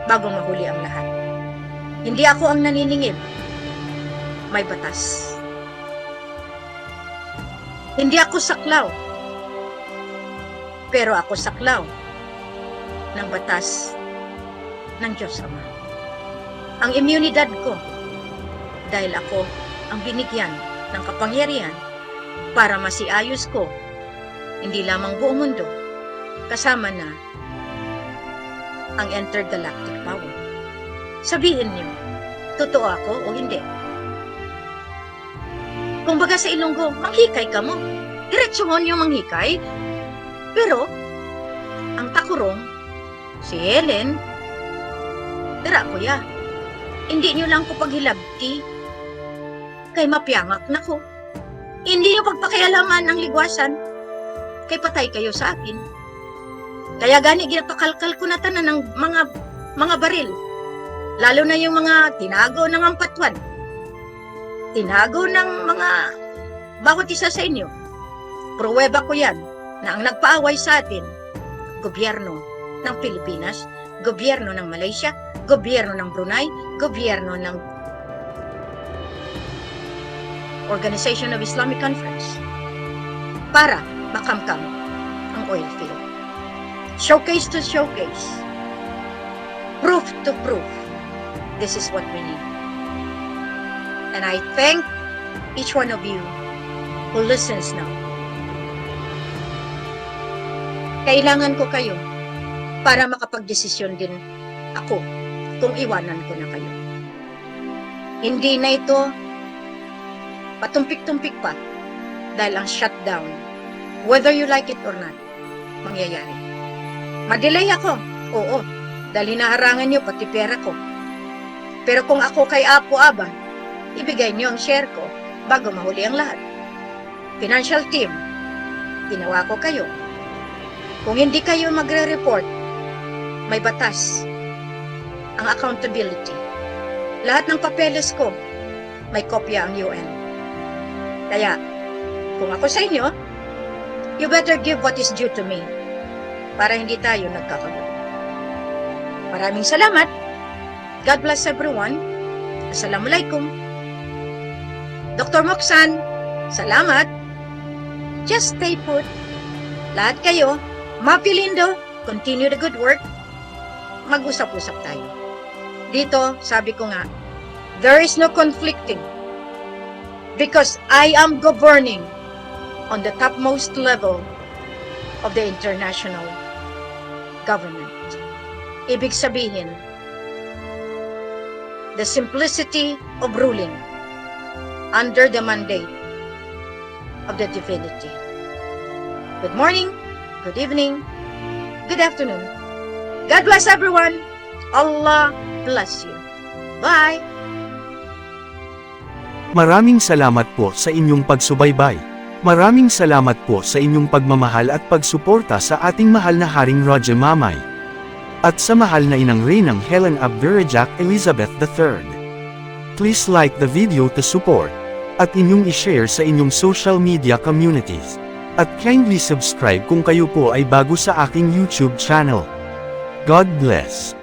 bago mahuli ang lahat. Hindi ako ang naniningil. May batas. Hindi ako saklaw. Pero ako saklaw ng batas ng Diyos Ama. Ang immunidad ko dahil ako ang binigyan ng kapangyarihan para masiayos ko hindi lamang buong mundo, kasama na ang intergalactic power. Sabihin niyo, totoo ako o hindi? Kung baga sa Ilonggo, manghikay ka mo. Diretsuhon yung manghikay. Pero, ang takurong, si Helen, tira kuya, hindi nyo lang ko paghilabti, kay mapiyangak na ko. Hindi nyo pagpakialaman ang ligwasan, kay patay kayo sa akin. Kaya gani ginapakalkal ko na tanan ng mga baril. Lalo na yung mga tinago ng ampatwan. Tinago ng mga bawat isa sa inyo. Pruweba ko yan na ang nagpaaway sa atin, gobyerno ng Pilipinas, gobyerno ng Malaysia, gobyerno ng Brunei, gobyerno ng Organization of Islamic Conference para makamkam ang oil field. Showcase to showcase. Proof to proof. This is what we need. And I thank each one of you who listens now. Kailangan ko kayo para makapagdesisyon din ako kung iwanan ko na kayo. Hindi na ito patumpik-tumpik pa dahil ang shutdown, whether you like it or not, mangyayari. Madelay ako, oo, dahil hinaharangan nyo pati pera ko. Pero kung ako kay Apo Aba, ibigay nyo ang share ko bago mahuli ang lahat. Financial team, ginawa ko kayo. Kung hindi kayo magre-report, may batas ang accountability. Lahat ng papeles ko, may kopya ang UN. Kaya, kung ako sa inyo, you better give what is due to me para hindi tayo nagkakagulo. Maraming salamat. God bless everyone. Assalamualaikum. Dr. Moksan, salamat. Just stay put. Lahat kayo, mapilindo, continue the good work. Mag-usap-usap tayo. Dito, sabi ko nga, there is no conflicting because I am governing on the topmost level of the international government. Ibig sabihin, the simplicity of ruling under the mandate of the divinity. Good morning, good evening, good afternoon. God bless everyone. Allah bless you. Bye! Maraming salamat po sa inyong pagsubaybay. Maraming salamat po sa inyong pagmamahal at pagsuporta sa ating mahal na Haring Roger Mamay. At sa mahal na inang Reynang Helen Abdurrahman Elizabeth III. Please like the video to support, at inyong i-share sa inyong social media communities. At kindly subscribe kung kayo po ay bago sa aking YouTube channel. God bless.